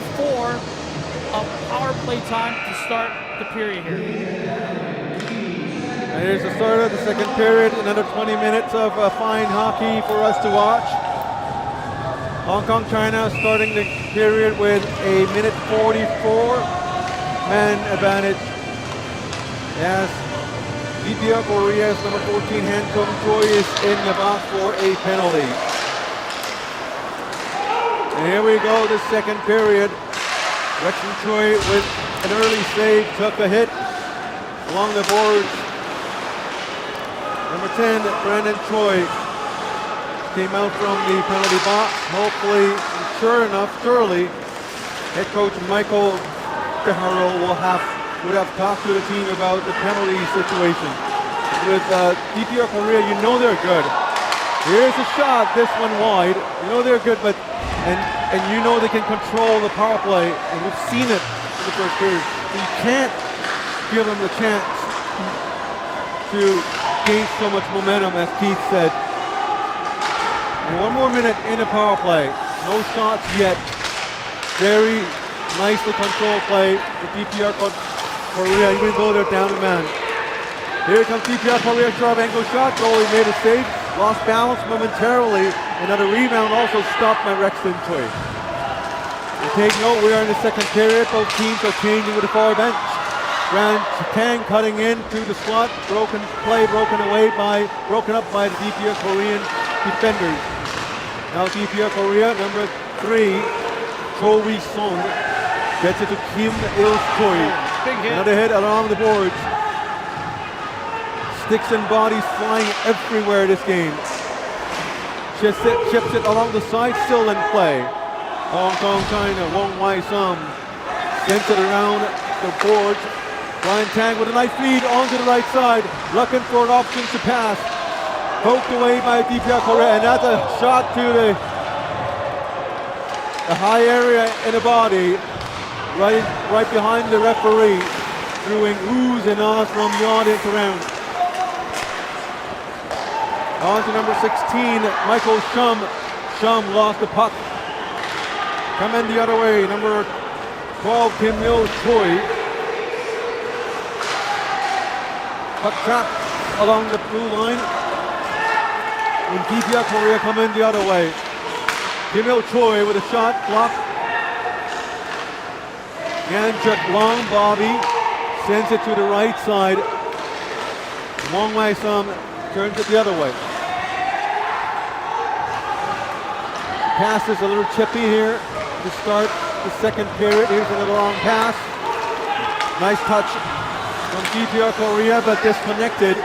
of power play time to start the period here.
And here's the start of the second period. Another 20 minutes of fine hockey for us to watch. Hong Kong, China starting the period with a minute 44 man advantage. Yes, DPR Korea's number 14 Han Kung-choi is in the box for a penalty. And here we go, the second period. Rexton Choi with an early save, took a hit along the boards. Number 10, Brandon Choi came out from the penalty box. Hopefully, sure enough, surely, head coach Michael Teharo would have talked to the team about the penalty situation. With DPR Korea, you know they're good. Here's a shot, this one wide. You know they're good, but and you know they can control the power play, and we've seen it in the first period. So you can't give them the chance to gain so much momentum, as Keith said. And one more minute in the power play. No shots yet. Very nicely controlled play for DPR Korea, even though they're down a man. Here comes DPR Korea, sharp angle shot. Goalie made a save, lost balance momentarily. Another rebound also stopped by Rexton Choi. And take note, we are in the second period. Both teams are changing with the forward bench. Ran Tang cutting in through the slot. Broken up by the DPR Korean defenders. Now DPR Korea, number 3, Cho Wi-sung, gets it to Kim Il-choi. Another hit along the boards. Sticks and bodies flying everywhere this game. Chips it along the side, still in play. Hong Kong, China, Wong Wai-sum sends it around the boards. Ryan Tang with a nice feed onto the right side, looking for an option to pass. Poked away by DPR Korea, and that's a shot to the high area in the body, right behind the referee, throwing oohs and ahs from the audience around. On to number 16, Michael Shum. Shum lost the puck. Coming the other way, number 12, Kim Il-choi. Puck trapped along the blue line. And DPR Korea coming the other way. Kim Il-choi with a shot blocked. Yanjuk long Bobby sends it to the right side. Wong Wai-sum turns it the other way. Pass is a little chippy here to start the second period. Here's another long pass. Nice touch from DPR Korea, but disconnected.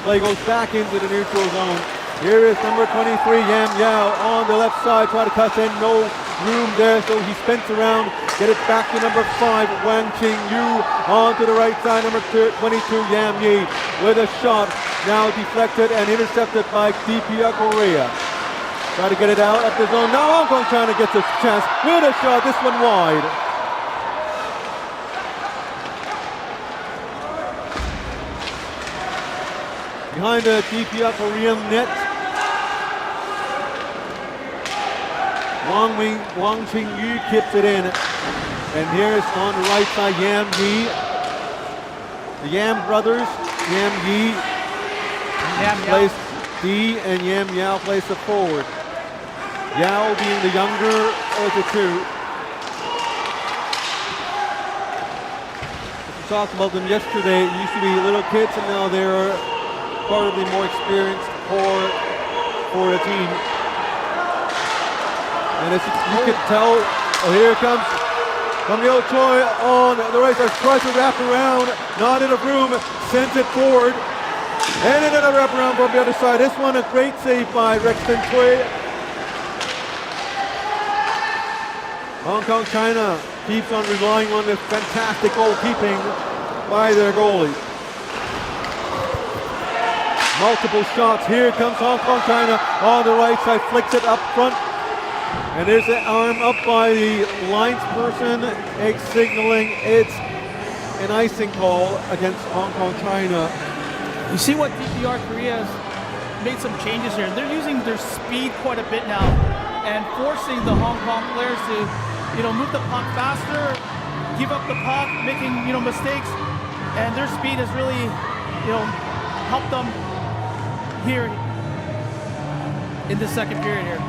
Play goes back into the neutral zone. Here is number 23, Yam Yao on the left side, try to cut in, no room there, so he spins around, get it back to number 5, Wang Qing Yu, on to the right side, number 22, Yam Yi, with a shot, now deflected and intercepted by DPR Korea. Try to get it out of the zone. Now Hong Kong China gets a chance with a shot. This one wide. Behind the DPR Korean net. Wang Qingyu keeps it in. And here's on the right side, Yam Yi. The Yam brothers, Yam Yi plays D and Yam Yao plays the forward. Yao being the younger of the two. We talked about them yesterday. It used to be little kids and now they're part of the more experienced core for the team. And as you can tell, here it comes. Kamil Choi on the right side, tries to wrap around, not in a room, sends it forward. And another wrap around from the other side. This one a great save by Rexton Choi. Hong Kong China keeps on relying on the fantastic goalkeeping by their goalie. Multiple shots. Here comes Hong Kong China on the right side, flicks it up front. And there's an arm up by the linesperson, signaling it's an icing call against Hong Kong China.
You see what DPR Korea has made some changes here. They're using their speed quite a bit now and forcing the Hong Kong players to, move the puck faster, give up the puck, making, mistakes. And their speed has really, helped them here in the second period here.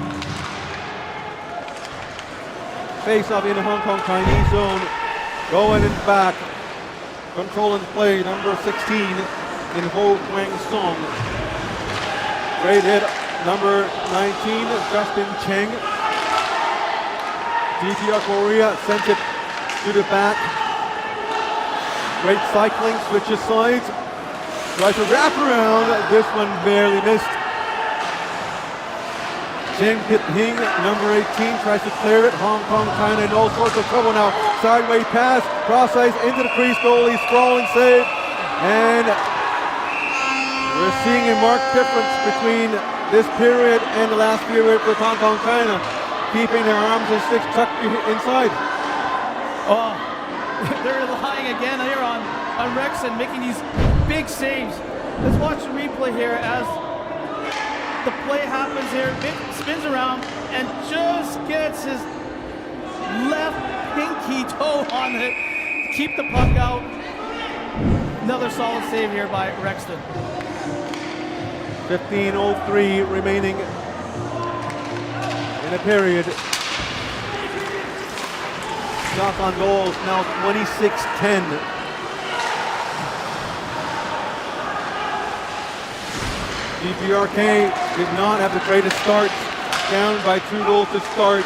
Face off in the Hong Kong Chinese zone, going in back, controlling play, number 16 in Ho Kwang Song. Great hit, number 19, Justin Cheng. DPR Korea sent it to the back. Great cycling, switches sides, tries to wrap around, this one barely missed. Jing Pit-hing, number 18, tries to clear it. Hong Kong China in all sorts of trouble now. Sideways pass, cross ice into the crease, goalie sprawling save. And we're seeing a marked difference between this period and the last period with Hong Kong China, keeping their arms and sticks tucked inside.
Oh, they're relying again here on Rex and making these big saves. Let's watch the replay here as the play happens here, spins around and just gets his left pinky toe on it to keep the puck out. Another solid save here by Rexton.
15:03 remaining in a period. Shot on goals now 26-10. DPRK did not have the greatest start, down by 2 goals to start.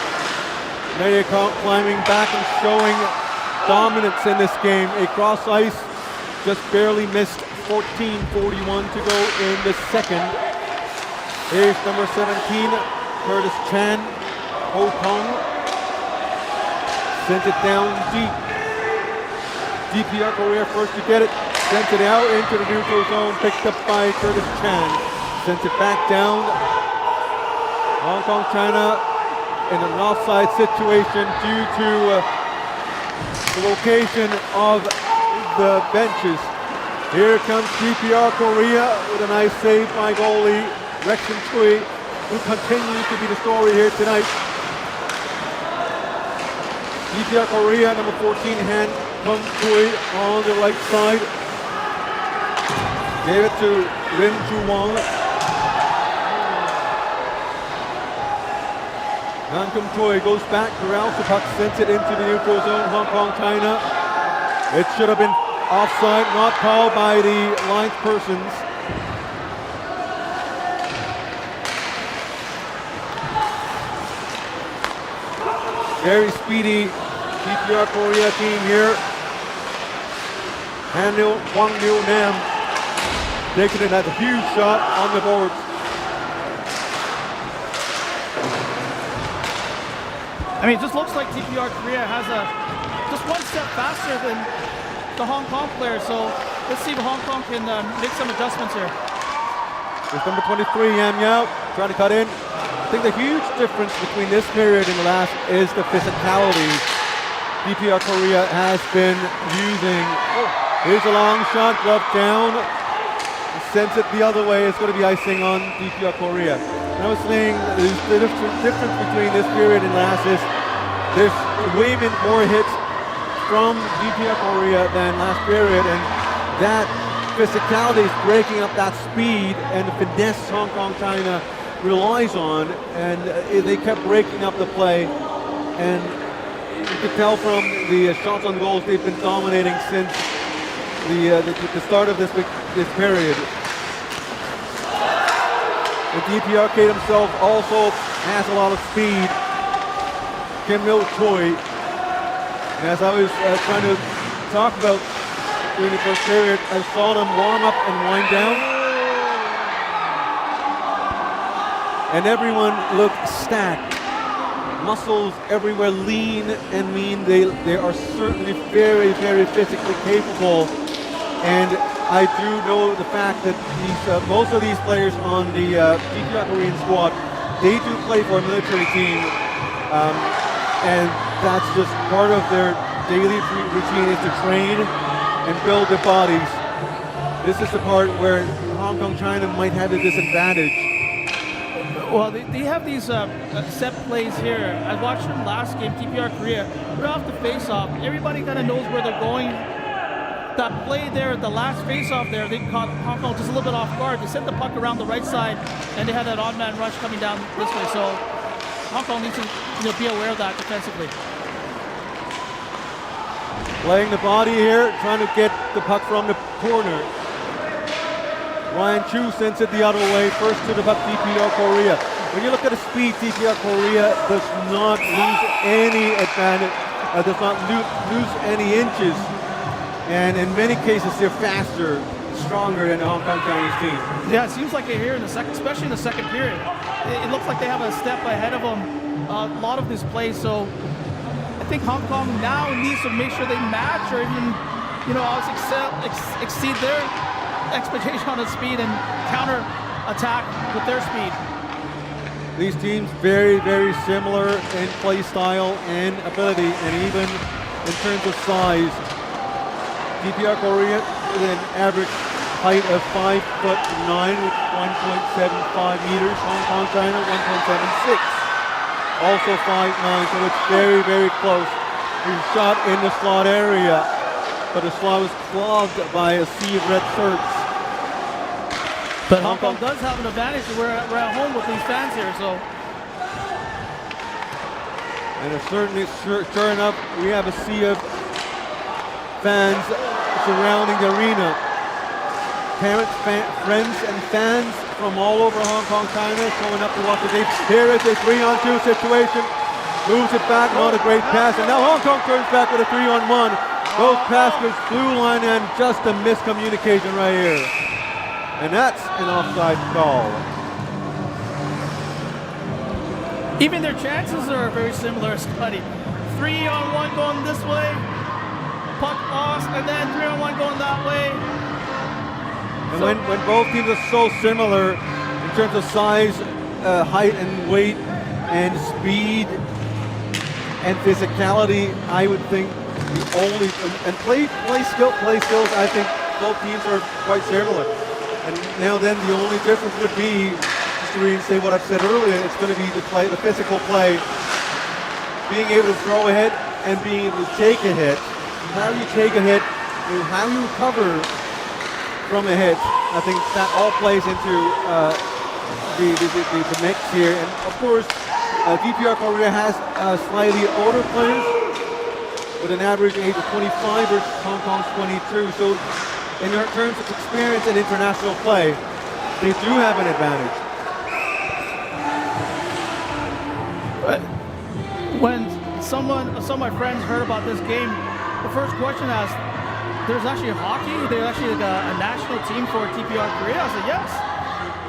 They're climbing back and showing dominance in this game. A cross ice just barely missed. 14:41 to go in the second. Here's number 17, Curtis Chan. Ho Kong sent it down deep. DPR Korea first to get it. Sent it out into the neutral zone, picked up by Curtis Chan. Sent it back down. Hong Kong China in an offside situation due to the location of the benches. Here comes DPR Korea with a nice save by goalie Rexton Chui, who continues to be the story here tonight. DPR Korea, number 14, Han Kung Chui on the right side. Gave it to Lim Ju Wong. Han Kung Choi goes back, corrals the puck, sends it into the neutral zone, Hong Kong China. It should have been offside, not called by the line persons. Very speedy DPR Korea team here. Hwang Liu Nam taking it as a huge shot on the boards.
I mean, it just looks like DPR Korea has just one step faster than the Hong Kong players. So let's see if Hong Kong can make some adjustments here.
There's number 23, Yam Yao, trying to cut in. I think the huge difference between this period and the last is the physicality DPR Korea has been using. Here's a long shot, glove down. Sends it the other way. It's going to be icing on DPR Korea. And I was saying the difference between this period and last is there's way more hits from DPR Korea than last period, and that physicality is breaking up that speed and the finesse Hong Kong China relies on, and they kept breaking up the play, and you could tell from the shots on goals they've been dominating since the start of this period. The DPR K himself also has a lot of speed. Kim Il Choi, as I was trying to talk about during the first period, I saw them warm up and wind down. And everyone looked stacked. Muscles everywhere, lean and mean. They are certainly very, very physically capable. And I do know the fact that most of these players on the DPR Korean squad, they do play for a military team. And that's just part of their daily routine, is to train and build their bodies. This is the part where Hong Kong China might have a disadvantage.
Well, they have these set plays here. I watched them last game, DPR Korea, right off the face-off. Everybody kind of knows where they're going. That play there, the last face-off there, they caught Hong Kong just a little bit off guard. They sent the puck around the right side, and they had that odd man rush coming down this way. So Hong Kong needs to be aware of that defensively.
Playing the body here, trying to get the puck from the corner. Ryan Chu sends it the other way, first to the puck, DPR Korea. When you look at the speed, DPR Korea does not lose any advantage, does not lose any inches. And in many cases, they're faster, stronger than the Hong Kong Chinese team.
Yeah, it seems like they're here in the second, especially in the second period. It looks like they have a step ahead of them a lot of this play. So I think Hong Kong now needs to make sure they match or even, exceed their expectation on the speed and counter attack with their speed.
These teams very, very similar in play style and ability, and even in terms of size. DPR Korea with an average height of 5'9", with 1.75 meters. Hong Kong China 1.76, also 5'9", so it's very, very close. He shot in the slot area, but the slot was clogged by a sea of red shirts.
But Hong Kong does have an advantage. We're at home with these fans here, so.
And it's certainly, sure enough, we have a sea of fans surrounding the arena. Parents, friends, and fans from all over Hong Kong, China, showing up to watch the game. Here is a 3-on-2 situation. Moves it back, not a great pass, and now Hong Kong turns back with a 3-on-1. Both passers blue line, and just a miscommunication right here. And that's an offside call.
Even their chances are very similar, Scotty. 3-on-1 going this way, puck lost, and then 3-on-1 going that way.
And so when both teams are so similar in terms of size, height and weight, and speed and physicality, I would think the only and play skills, I think both teams are quite similar. And now then, the only difference would be, just to reinstate what I've said earlier, it's going to be the physical play, being able to throw a hit and being able to take a hit. How you take a hit and how you recover from a hit, I think that all plays into the mix here. And of course, DPR Korea has slightly older players with an average age of 25 versus Hong Kong's 22. So in terms of experience and international play, they do have an advantage.
When some of my friends heard about this game, the first question asked, there's actually hockey? There's actually like a national team for DPR Korea? I said, yes.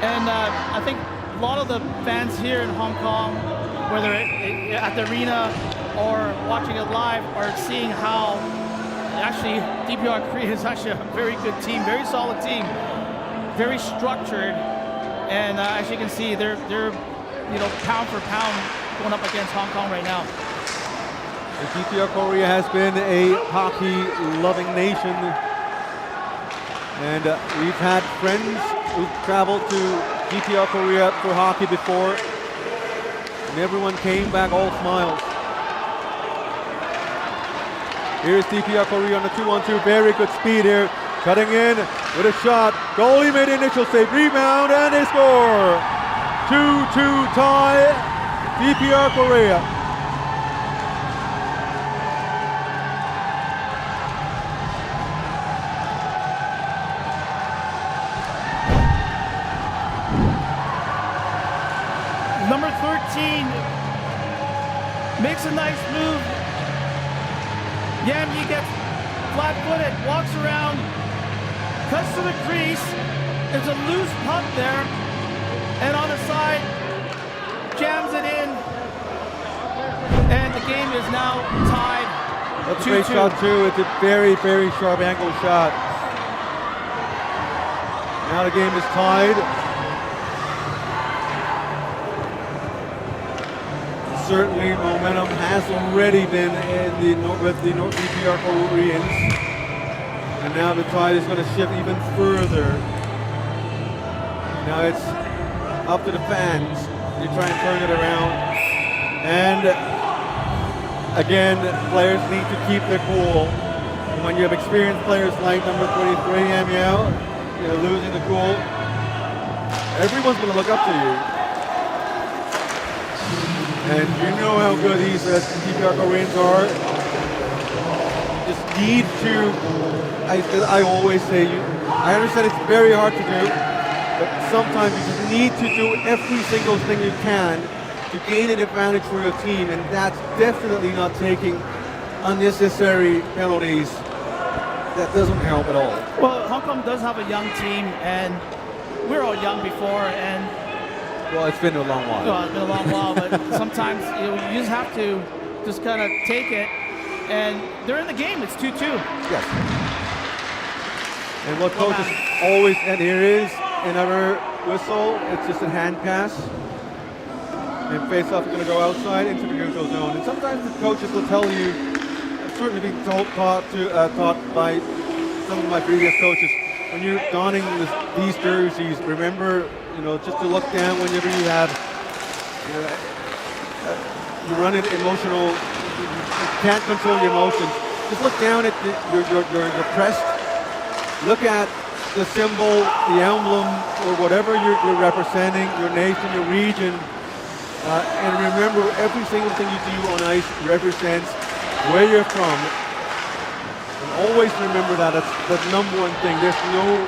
And I think a lot of the fans here in Hong Kong, whether at the arena or watching it live, are seeing how actually DPR Korea is actually a very good team, very solid team, very structured, And as you can see, they're pound for pound going up against Hong Kong right now.
And DPR Korea has been a hockey-loving nation. And we've had friends who've traveled to DPR Korea for hockey before. And everyone came back all smiles. Here's DPR Korea on the 2-on-2. Very good speed here. Cutting in with a shot. Goalie made the initial save. Rebound and they score. 2-2 tie. DPR Korea.
Number 13 makes a nice move. Yamyi gets flat-footed, walks around, cuts to the crease. There's a loose puck there, and on the side, jams it in, and the game is now tied.
That's a great shot too. It's a very, very sharp angle shot. Now the game is tied. Certainly momentum has already been with the DPR Koreans. And now the tide is going to shift even further. Now it's up to the fans to try and turn it around. And again, players need to keep their cool. And when you have experienced players like number 23, Amiel, losing the cool, everyone's going to look up to you. And you know how good these DPR Koreans are. You just need to, I always say, I understand it's very hard to do, but sometimes you just need to do every single thing you can to gain an advantage for your team, and that's definitely not taking unnecessary penalties. That doesn't help at all.
Well, Hong Kong does have a young team, and we're all young before, and
well, it's been a long while.
Well, it's been a long while, but sometimes you just have to just kind of take it, and they're in the game. It's 2-2.
Yes. And what coaches always, and here is another whistle. It's just a hand pass. And face-off is going to go outside into the neutral zone. And sometimes the coaches will tell you, I've certainly been taught by some of my previous coaches, when you're donning these jerseys, remember, just to look down whenever you have, you run it emotional, you can't control your emotions. Just look down at your crest, look at the symbol, the emblem, or whatever you're representing, your nation, your region, and remember every single thing you do on ice represents where you're from. And always remember that. That's the number one thing. There's no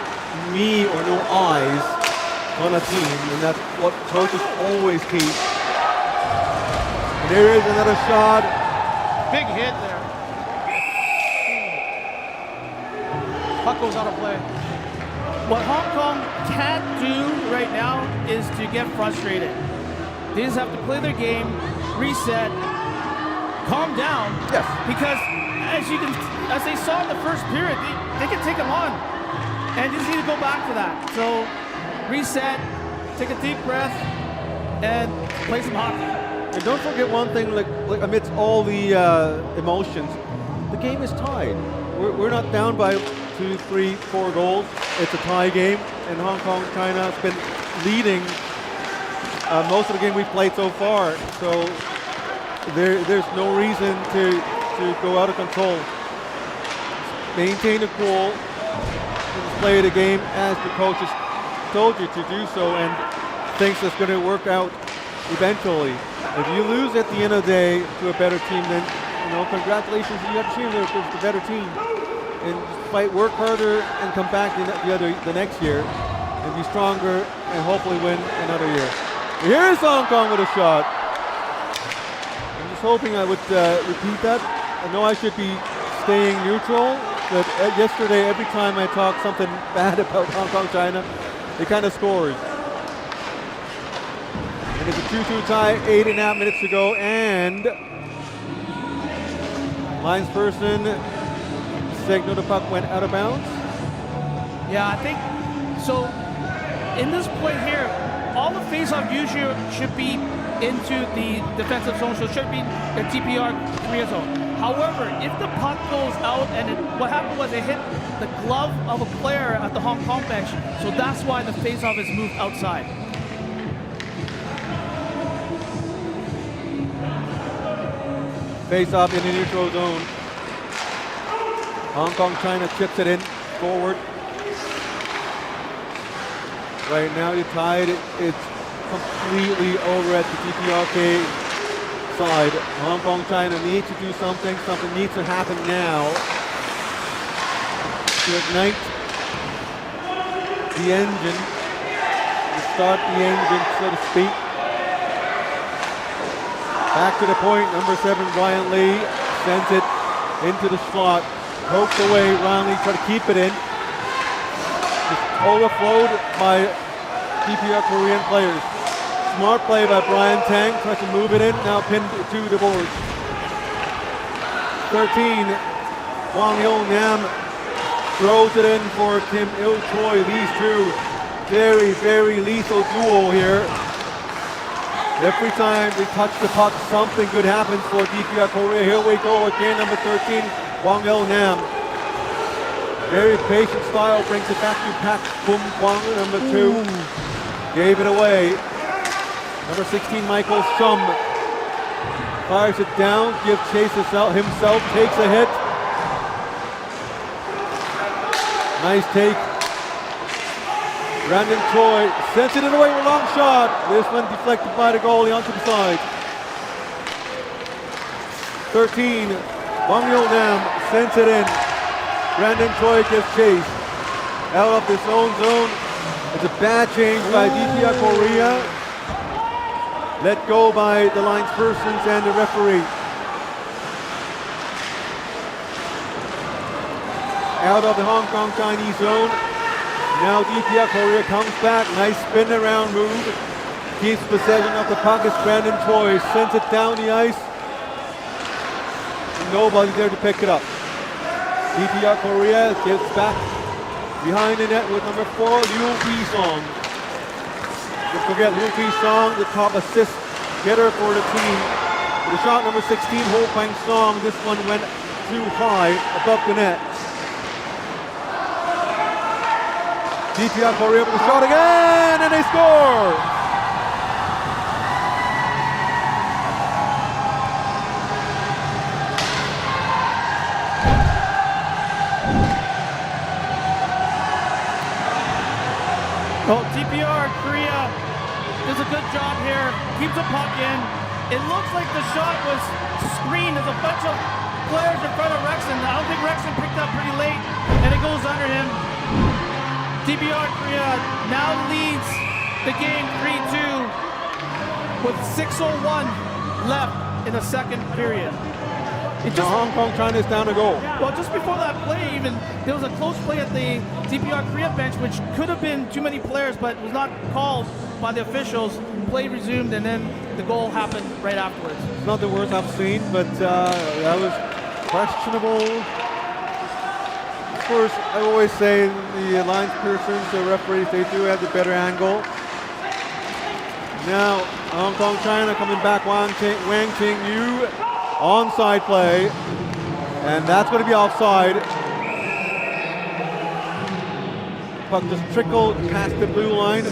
me or no I's on a team, and that's what coaches always keep. And there is another shot.
Big hit there. Puck goes out of play. What Hong Kong can't do right now is to get frustrated. They just have to play their game, reset, calm down.
Yes.
Because as they saw in the first period, they can take them on. And you just need to go back to that. So reset, take a deep breath, and play some hockey.
And don't forget one thing, like amidst all the emotions, the game is tied. We're not down by 2, 3, 4 goals. It's a tie game, and Hong Kong, China has been leading most of the game we've played so far. So there's no reason to go out of control. Maintain the cool, just play the game as the coaches told you to do so, and thinks it's going to work out eventually. If you lose at the end of the day to a better team, then congratulations, you have achieved the better team. And just fight, work harder, and come back the next year, and be stronger, and hopefully win another year. Here's Hong Kong with a shot. I'm just hoping I would repeat that. I know I should be staying neutral, but yesterday, every time I talk something bad about Hong Kong, China, it kind of scores. And it's a 2-2 tie, 8.5 minutes to go, and linesperson signaled the puck went out of bounds.
Yeah, I think so. In this point here, all the face-off usually should be into the defensive zone, so it should be the DPR Korea zone. However, if the puck goes out and what happened was it hit the glove of a player at the Hong Kong bench, so that's why the face-off is moved outside.
Face off in the neutral zone. Hong Kong, China chips it in forward. Right now you're tied. It's completely over at the DPRK side. Hong Kong, China needs to do something. Something needs to happen now to ignite the engine, to start the engine, so to speak. Back to the point, number 7, Brian Lee sends it into the slot. Pokes away, Brian Lee tries to keep it in. Just overflowed by DPR Korean players. Smart play by Brian Tang, tries to move it in, now pinned to the boards. 13, Wang Yo Nam throws it in for Kim Il Choi. These two, very, very lethal duel here. Every time they touch the puck, something good happens for DPR Korea. Here we go again, number 13, Wang Yo Nam. Very patient style, brings it back to Pak Bum Kwang, number 2. Gave it away. Number 16, Michael Shum. Fires it down, gives chase himself, takes a hit. Nice take. Brandon Choi sends it away with a long shot. This one deflected by the goalie onto the side. 13, Wang Yo Nam sends it in. Brandon Choi gets chased out of his own zone. It's a bad change by DPR Korea. Let go by the linespersons and the referee. Out of the Hong Kong Chinese zone. Now DPR Korea comes back. Nice spin around move. Keeps possession of the puck. It's Brandon Choi. Sends it down the ice. Nobody there to pick it up. DPR Korea gets back behind the net with number 4, Liu Pi-song. Don't forget Liu Pi-song, the top assist getter for the team. With the shot number 16, Ho Kwang-song. This one went too high above the net. DPR Korea with the shot again, and they score!
Well, DPR Korea does a good job here, keeps the puck in. It looks like the shot was screened. There's a bunch of players in front of Rexon. I don't think Rexon picked up pretty late, and it goes under him. DPR Korea now leads the game 3-2 with 6:01 left in the second period.
Hong Kong China is down a goal.
Well, just before that play, even there was a close play at the DPR Korea bench, which could have been too many players, but was not called by the officials. Play resumed, and then the goal happened right afterwards.
It's not the worst I've seen, but that was questionable. Of course, I always say the linespersons, the referees, they do have the better angle. Now, Hong Kong China coming back, Wang Qingyu. Onside play, and that's going to be offside. Puck just trickled past the blue line.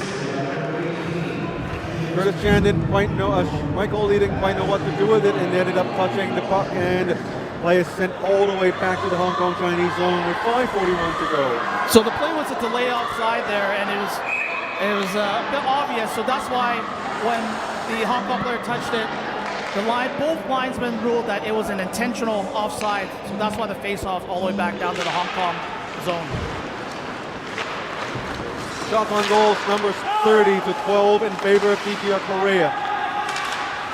Curtis Chan didn't quite know, Michael Lee didn't quite know what to do with it, and ended up touching the puck, and play is sent all the way back to the Hong Kong Chinese zone with 5:41 to go.
So the play was a delay offside there, and it was a bit obvious. So that's why when the Hong Kong player touched it, both linesmen ruled that it was an intentional offside, so that's why the face-off all the way back down to the Hong Kong zone.
Shot on goals, numbers 30-12 in favor of DPR Korea.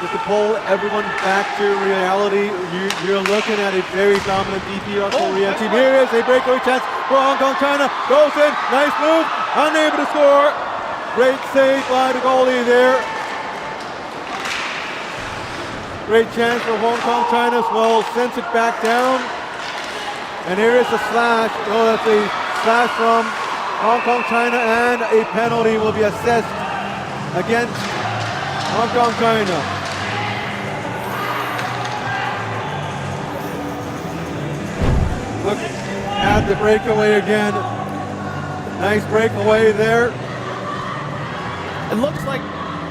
Just to pull everyone back to reality, you're looking at a very dominant DPR Korea team. Here is a breakaway chance for Hong Kong China. Goes in, nice move, unable to score. Great save by the goalie there. Great chance for Hong Kong China as well. Sends it back down. And here is a slash. Oh, that's a slash from Hong Kong China, and a penalty will be assessed against Hong Kong, China. Look at the breakaway again. Nice breakaway there.
It looks like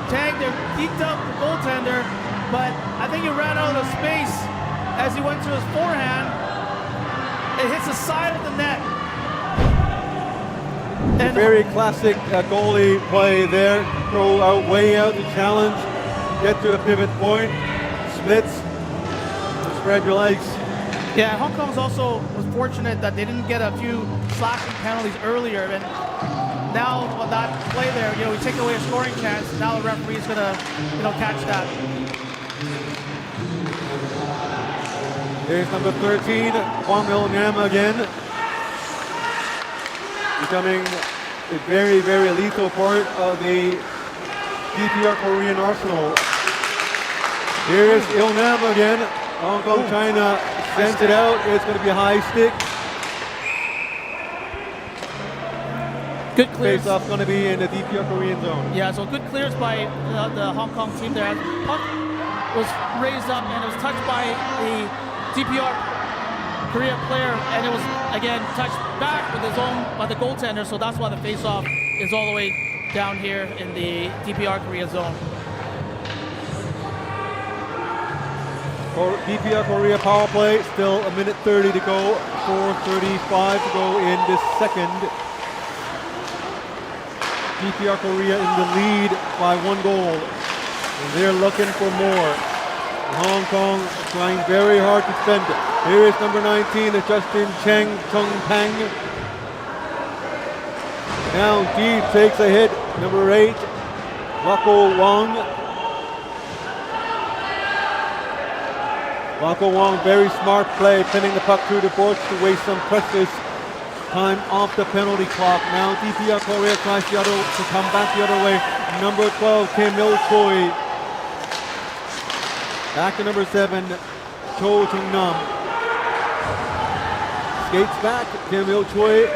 Tang there geeked up the goaltender, but I think he ran out of space as he went to his forehand. It hits the side of the net. And
very classic goalie play there. Throw out, way out the challenge. Get to the pivot point. Splits. Spread your legs.
yeah, Hong Kong's also was fortunate that they didn't get a few slashing penalties earlier. And now on that play there, we take away a scoring chance. Now the referee's gonna, catch that.
Here's number 13, Kwang Il-nam again. Becoming a very, very lethal part of the DPR Korean arsenal. Here's Il-nam again. Hong Kong, China sends it out. It's going to be a high stick.
Good clears.
Face-off going to be in the DPR Korean zone.
Yeah, so good clears by the Hong Kong team there. Puck was raised up and it was touched by the DPR Korea player, and it was again touched back with by the goaltender. So that's why the face-off is all the way down here in the DPR Korea zone.
DPR Korea power play, still a minute 30 to go, 4:35 to go in this second. DPR Korea in the lead by 1 goal. And they're looking for more. Hong Kong trying very hard to defend it. Here is number 19, Justin Cheng Chung Pang. Now deep, takes a hit. Number 8, Wako Wong. Wako Wong, very smart play, pinning the puck through the boards to waste some precious time off the penalty clock. Now DPR Korea tries to come back the other way. Number 12, Kim Il-choi. Back to number 7, Cho Jung-nam. Skates back, Kim Il-choi.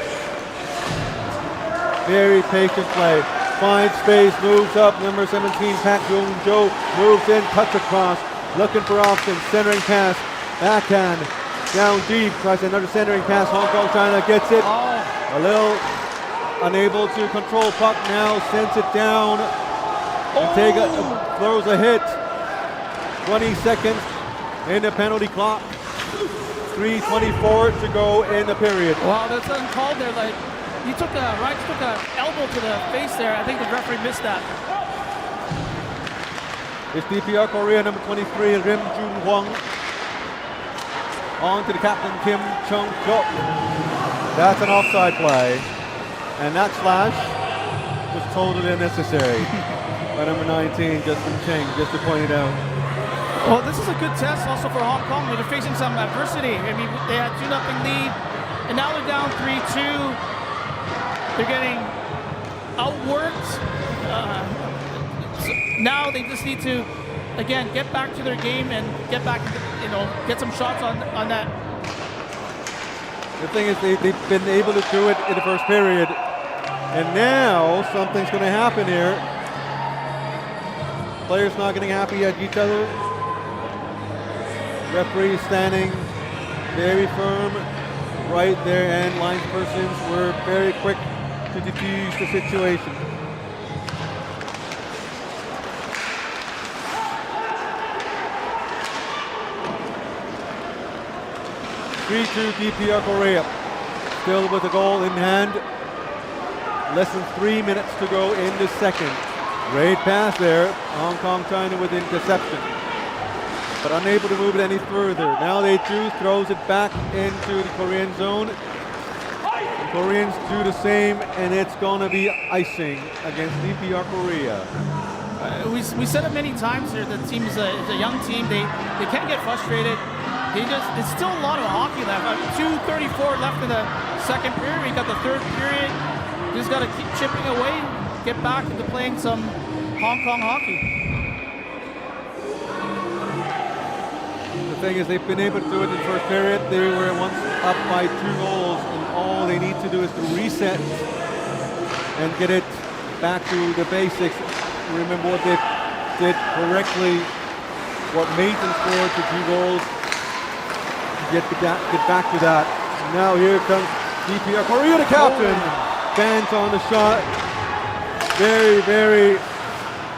Very patient play. Finds space, moves up. Number 17, Pak Jung-jo, moves in, cuts across. Looking for options, centering pass, backhand, down deep, tries another centering pass. Hong Kong, China gets it. A little unable to control puck now, sends it down. Throws a hit. 20 seconds in the penalty clock. 3:24 to go in the period.
Wow, that's uncalled there. Like he took a elbow to the face there. I think the referee missed that.
It's DPR Korea, number 23, Rim Jun-hwang. On to the captain, Kim Chung-kyuk. That's an offside play. And that slash was totally unnecessary by number 19, Justin Cheng, just to point it out.
Well, this is a good test also for Hong Kong. They're facing some adversity. I mean, they had 2-0 lead, and now they're down 3-2. They're getting outworked. Now they just need to, again, get back to their game and get back, get some shots on that.
The thing is, they've been able to do it in the first period, and now something's going to happen here. Players not getting happy at each other. Referee standing very firm right there, and linespersons were very quick to defuse the situation. 3-2 DPR Korea. Still with the goal in hand. Less than 3 minutes to go in the second. Great pass there. Hong Kong, China with interception. But unable to move it any further. Now they throws it back into the Korean zone. The Koreans do the same, and it's going to be icing against DPR Korea.
We said it many times here. The team is a young team. They can get frustrated. There's still a lot of hockey left. 2:34 left in the second period. We got the third period. Just got to keep chipping away, get back into playing some Hong Kong hockey.
The thing is, they've been able to do it in the first period. They were once up by 2 goals, and all they need to do is to reset and get it back to the basics. remember what they did correctly, what made them score to 2 goals. Get back to that. Now here comes DPR Korea, the captain. Fans on the shot. Very, very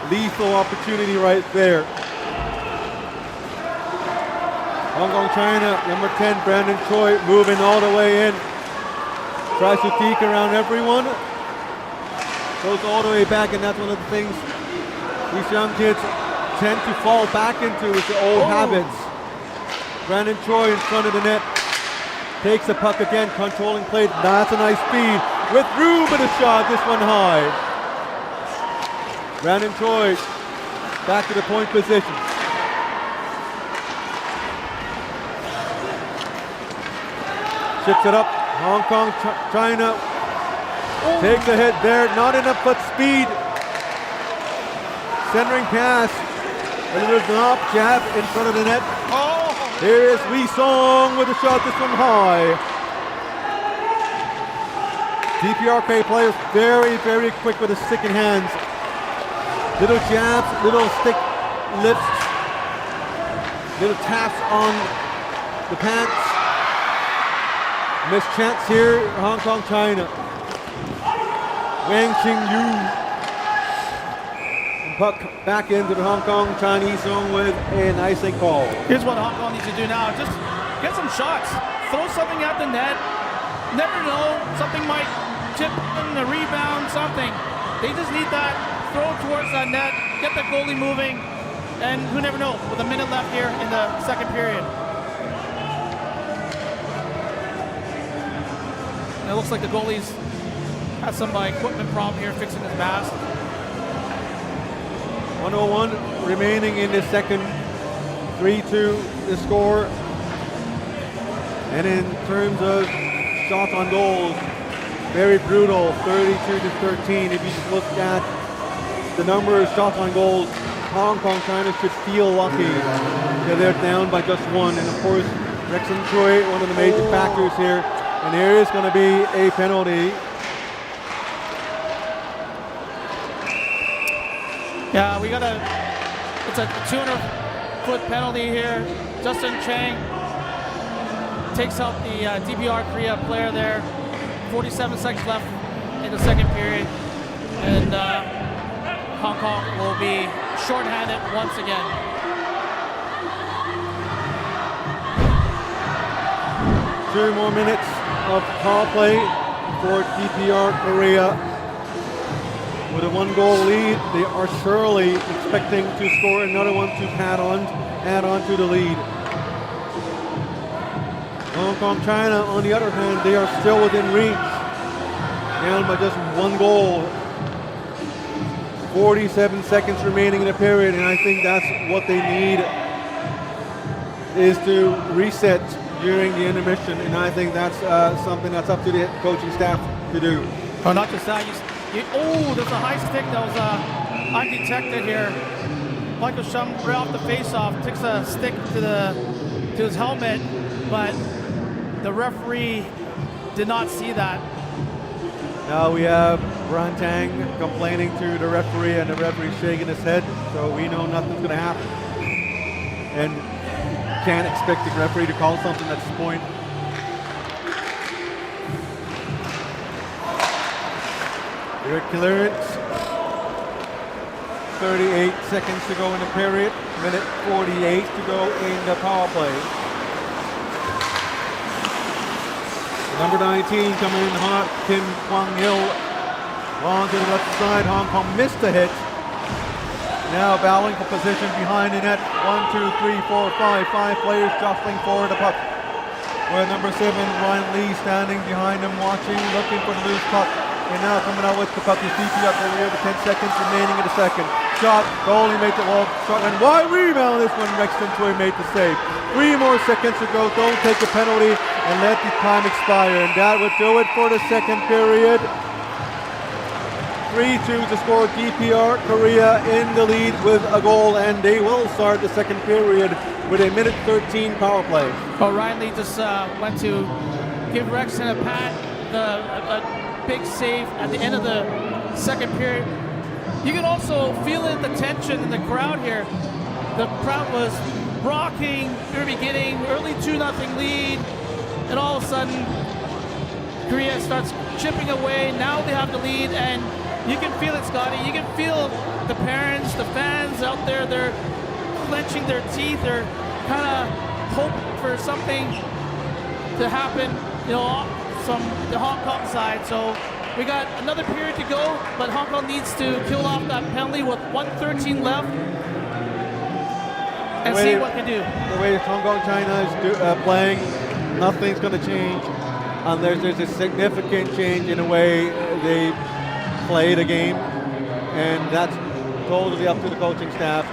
lethal opportunity right there. Hong Kong, China, number 10, Brandon Choi, moving all the way in. Tries to peek around everyone. Goes all the way back, and that's one of the things these young kids tend to fall back into with the old habits. Brandon Choi in front of the net. Takes the puck again, controlling play. That's a nice speed. With room in the shot, this one high. Brandon Choi back to the point position. Ships it up. Hong Kong, China takes a hit there. Not enough but speed. Centering pass. A little drop, jab in front of the net. Here is Lee Song with a shot, this one high. DPRK players very, very quick with the stick in hands. Little jabs, little stick lifts, little taps on the pants. Missed chance here, Hong Kong, China. Wang Qingyu. Puck back into the Hong Kong Chinese zone with a nice call.
Here's what Hong Kong needs to do now. Just get some shots. Throw something at the net. Never know. Something might chip in the rebound, something. They just need that. Throw towards that net. Get the goalie moving. And who never know, with a minute left here in the second period. And it looks like the goalie's has some equipment problem here fixing his mask.
1:01 remaining in the second, 3-2 the score. And in terms of shots on goals, very brutal, 32-13. If you just look at the number of shots on goals, Hong Kong, China should feel lucky that they're down by just 1. And of course, Rexon Choi, one of the major factors here. And there is going to be a penalty.
Yeah, it's a 200-foot penalty here. Justin Chang takes out the DPR Korea player there. 47 seconds left in the second period. And Hong Kong will be shorthanded once again.
Two more minutes of power play for DPR Korea. With a 1-goal lead, they are surely expecting to score another one to add on to the lead. Hong Kong, China, on the other hand, they are still within reach. Down by just 1 goal. 47 seconds remaining in the period, and I think that's what they need is to reset during the intermission, and I think that's something that's up to the coaching staff to do.
Oh, not just that. Oh, there's a high stick that was undetected here. Michael Shum right off the face-off takes a stick to his helmet, but the referee did not see that.
Now we have Ran Tang complaining to the referee, and the referee shaking his head, so we know nothing's going to happen. And can't expect the referee to call something at this point. Your clearance. 38 seconds to go in the period. Minute 48 to go in the power play. Number 19 coming in hot, Kim Kwang-il. Long to the left side, Hong Kong missed the hit. Now battling for position behind the net. 1, 2, 3, 4, 5. 5 players jostling for the puck. Where number 7, Ryan Lee, standing behind him, watching, looking for the loose puck. And now coming out with the puck is DPR Korea with 10 seconds remaining in the second. Shot, goalie made the wall, shot, and wide rebound. This one, Rexon Choi made the save. 3 more seconds to go. Don't take the penalty and let the time expire. And that would do it for the second period. 3-2 to score. DPR Korea in the lead with a goal, and they will start the second period with a minute 13 power play.
Well, Ryan Lee just went to give Rexon a pat, a big save at the end of the second period. you can also feel it, the tension in the crowd here. The crowd was rocking in the beginning, early 2-0 lead, and all of a sudden, Korea starts chipping away. Now they have the lead, and you can feel it, Scotty. You can feel the parents, the fans out there, they're clenching their teeth. They're kind of hoping for something to happen, you know, from the Hong Kong side. So we got another period to go, but Hong Kong needs to kill off that penalty with 1:13 left and see what can do.
The way Hong Kong China is playing, nothing's going to change unless there's a significant change in the way they play the game, and that's totally up to the coaching staff.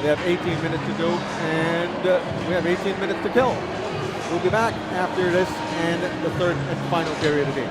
They have 18 minutes to do, and we have 18 minutes to kill. We'll be back after this and the third and final period of the game.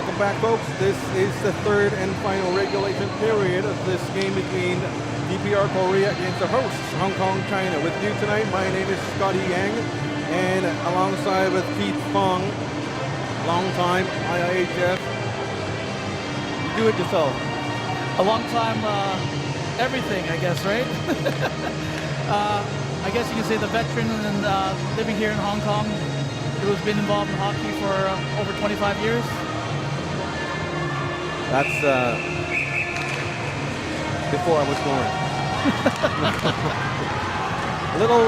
Welcome back, folks. This is the third and final regulation period of this game between DPR Korea against the hosts, Hong Kong, China. With you tonight, my name is Scotty Yang, and alongside with Keith Fong, long-time IIHF. You do it yourself.
A long time, everything, I guess, right? I guess you can say the veteran and living here in Hong Kong, who has been involved in hockey for over 25 years.
That's before I was born. A little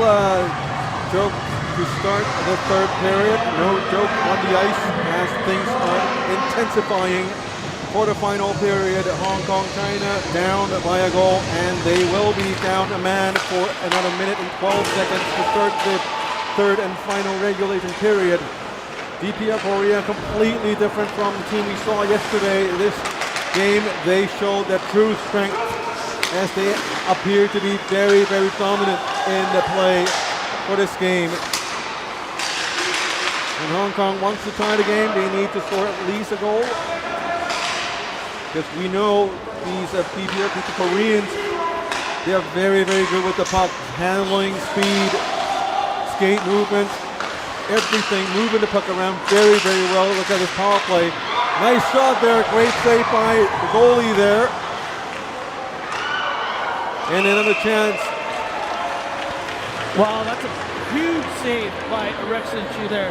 joke to start the third period. No joke on the ice as things are intensifying for the final period. Hong Kong, China down by a goal, and they will be down a man for another minute and 12 seconds to start the third and final regulation period. DPR Korea completely different from the team we saw yesterday. This game, they showed their true strength as they appear to be very, very dominant in the play for this game. And Hong Kong wants to tie the game. They need to score at least a goal, because we know these DPR Koreans, they are very, very good with the puck, handling, speed, skate movement, everything, moving the puck around very, very well. Look at this power play. Nice shot there, great save by the goalie there. And another chance.
Wow, that's a huge save by Rink there.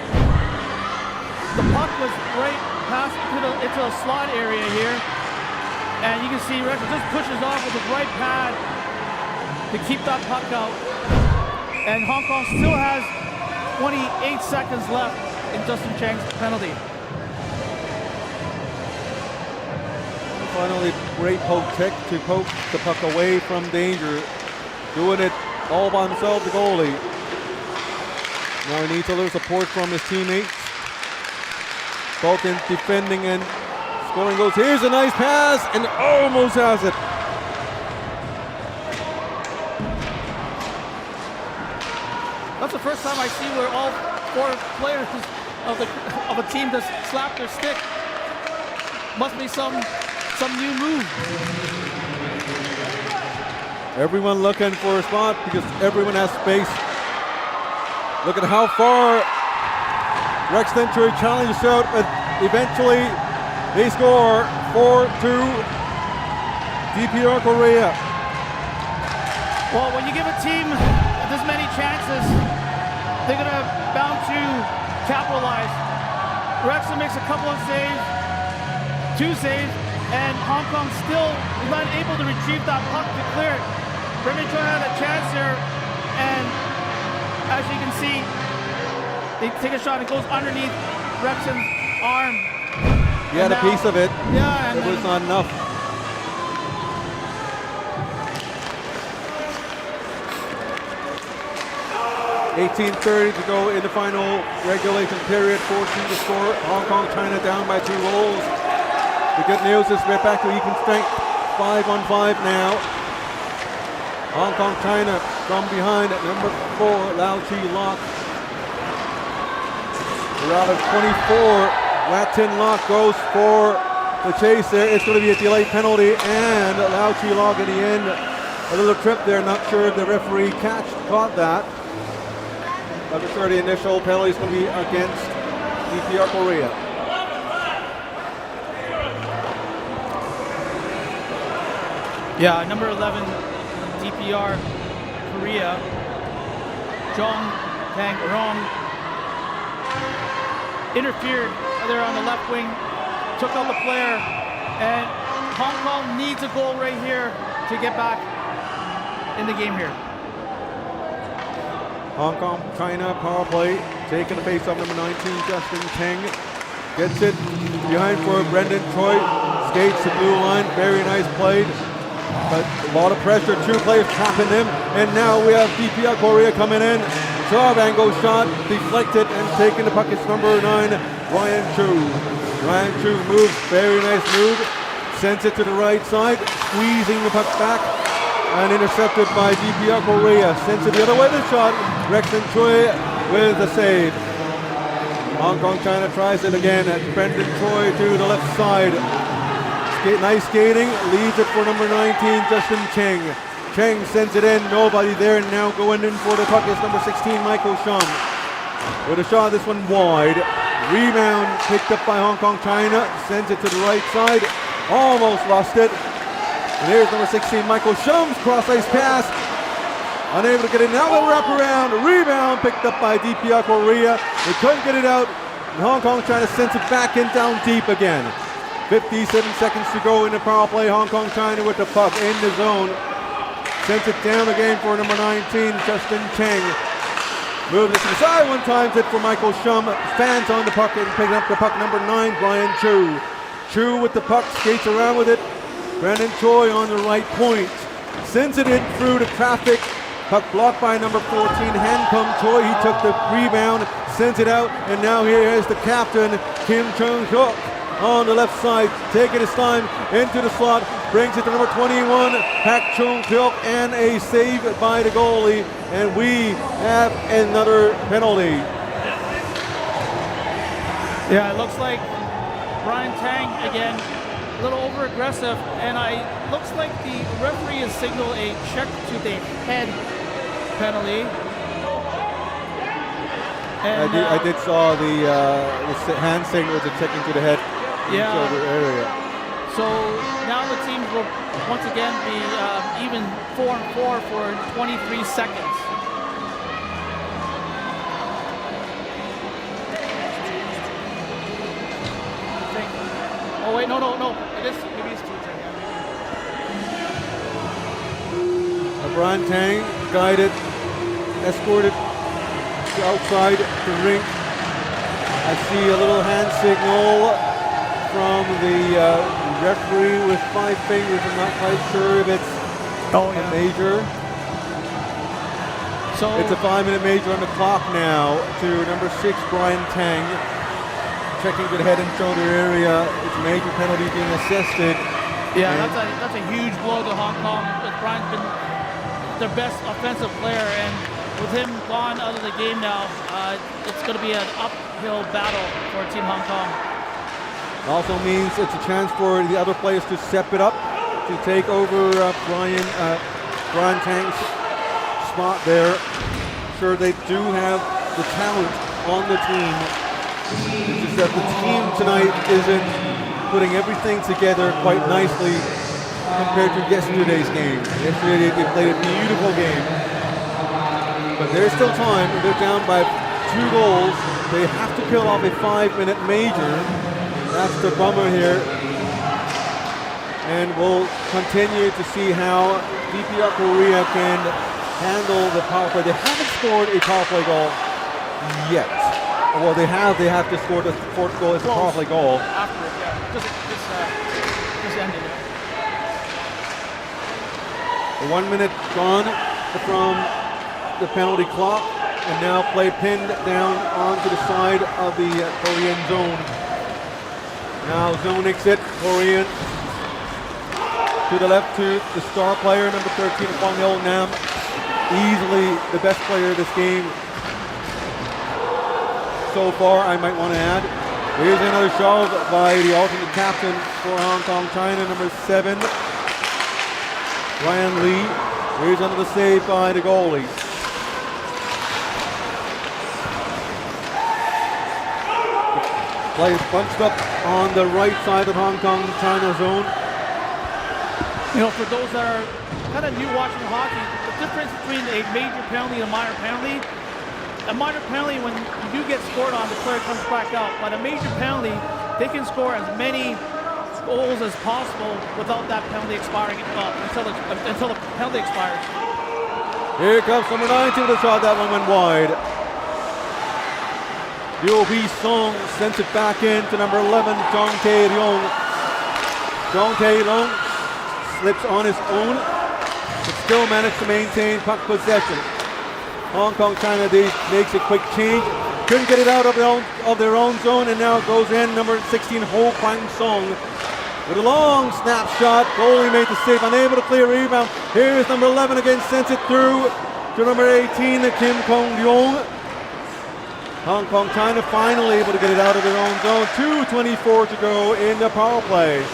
The puck was right past into a slot area here. And you can see Rink just pushes off with his right pad to keep that puck out. And Hong Kong still has 28 seconds left in Justin Chang's penalty.
Finally, great poke check to poke the puck away from danger. Doing it all by himself, the goalie. Now he needs a little support from his teammates. Both in defending and scoring goals. Here's a nice pass, and almost has it.
That's the first time I see where all four players of a team just slap their stick. Must be some new move.
Everyone looking for a spot because everyone has space. Look at how far Rex Century challenged out, but eventually they score 4-2 DPR Korea.
Well, when you give a team this many chances, they're gonna bound to capitalize. Rex makes a couple of saves, 2 saves, and Hong Kong still is not able to retrieve that puck to clear it. Remington had a chance there, and as you can see, they take a shot, it goes underneath Rexon's arm.
He had a piece of it.
Yeah, and
it was not enough. .18:30 to go in the final regulation period. 14 to score. Hong Kong, China down by 2 goals. The good news is we're back to even strength. 5-on-5 now. Hong Kong, China from behind at number 4, Lau Chi Lok. Out of 24, Latin Lok goes for the chase there. It's going to be a delayed penalty, and Lau Chi Lok in the end, a little trip there. Not sure if the referee caught that. But I'm sure the initial penalty is going to be against DPR Korea.
Yeah, number 11, DPR Korea, Jong Kang-rong, interfered there on the left wing, took out the player, and Hong Kong needs a goal right here to get back in the game here.
Hong Kong, China, power play, taking the face-off, number 19, Justin Teng. Gets it behind for Brendan Choi, skates the blue line, very nice played. But a lot of pressure, 2 players trapping him, and now we have DPR Korea coming in. Short angle shot, deflected and taking the puck. It's number 9, Ryan Chu. Ryan Chu moves, very nice move, sends it to the right side, squeezing the puck back, and intercepted by DPR Korea. Sends it the other way, the shot, Rex and Choi with the save.
Hong Kong China tries it again. Brendan Choi to the left side. Nice skating, leads it for number 19, Justin Cheng. Cheng sends it in, nobody there, and now going in for the puck is number 16, Michael Shum. With a shot, this one wide. Rebound picked up by Hong Kong China, sends it to the right side, almost lost it. And here's number 16, Michael Shum's cross-ice pass. Unable to get it, now they'll wrap around. Rebound picked up by DPR Korea. They couldn't get it out, and Hong Kong China sends it back in down deep again. 57 seconds to go in the power play. Hong Kong China with the puck in the zone. Sends it down again for number 19, Justin Cheng. Moves it to the side one time, it for Michael Shum. Fans on the puck and picking up the puck, number 9, Brian Chu. Chu with the puck, skates around with it. Brandon Choi on the right point. Sends it in through the traffic. Puck blocked by number 14, Hancom Choi. He took the rebound, sends it out, and now here is the captain, Kim Chung-hyuk. On the left side, taking his time into the slot, brings it to number 21, Pak Chung-hyuk, and a save by the goalie, and we have another penalty.
Yeah, it looks like Brian Tang again, a little over aggressive, and looks like the referee has signaled a check to the head penalty. And,
I did saw the hand signal to checking to the head.
Yeah.
Area.
So now the teams will once again be even 4-4 for 23 seconds. Oh wait, no. It is maybe it's 2-10.
Brian Tang guided, escorted to outside the rink. I see a little hand signal from the referee with 5 fingers. I'm not quite sure if it's a major.
So
it's a 5-minute major on the clock now to number 6, Brian Tang. Checking to the head and shoulder area. It's a major penalty being assessed.
Yeah, that's a huge blow to Hong Kong. But Brian's been their best offensive player, and with him gone out of the game now, it's going to be an uphill battle for Team Hong Kong.
Also means it's a chance for the other players to step it up, to take over Brian Tang's spot there. Sure, they do have the talent on the team. It's just that the team tonight isn't putting everything together quite nicely compared to yesterday's game. Yesterday they played a beautiful game. But there's still time. They're down by 2 goals. They have to kill off a 5-minute major. That's the bummer here. And we'll continue to see how DPR Korea can handle the power play. They haven't scored a power play goal yet. Well, they have to score the 4th goal as a power play goal.
Afterwards, yeah. Just ended it.
1 minute gone from the penalty clock, and now play pinned down onto the side of the Korean zone. Now zone exit, Korean to the left to the star player, number 13, Kwang Yeol Nam. Easily the best player of this game so far, I might want to add. Here's another shove by the alternate captain for Hong Kong China, number 7, Ryan Lee. Here's another save by the goalie. Players bunched up on the right side of Hong Kong China zone.
You know, for those that are kind of new watching hockey, the difference between a major penalty and a minor penalty, when you do get scored on, the player comes back out. But a major penalty, they can score as many goals as possible without that penalty expiring until the penalty expires.
Here comes number 19 with a shot. That one went wide. Liu Hui-sung sends it back in to number 11, Jong Tae-ryong. Jong Tae-ryong slips on his own, but still managed to maintain puck possession. Hong Kong China makes a quick change. Couldn't get it out of their own zone, and now it goes in. Number 16, Ho Kwang-sung with a long snapshot. Goalie made the save, unable to clear rebound. Here's number 11 again, sends it through to number 18, Kim Kong-ryong. Hong Kong, China finally able to get it out of their own zone. 2:24 to go in the power play.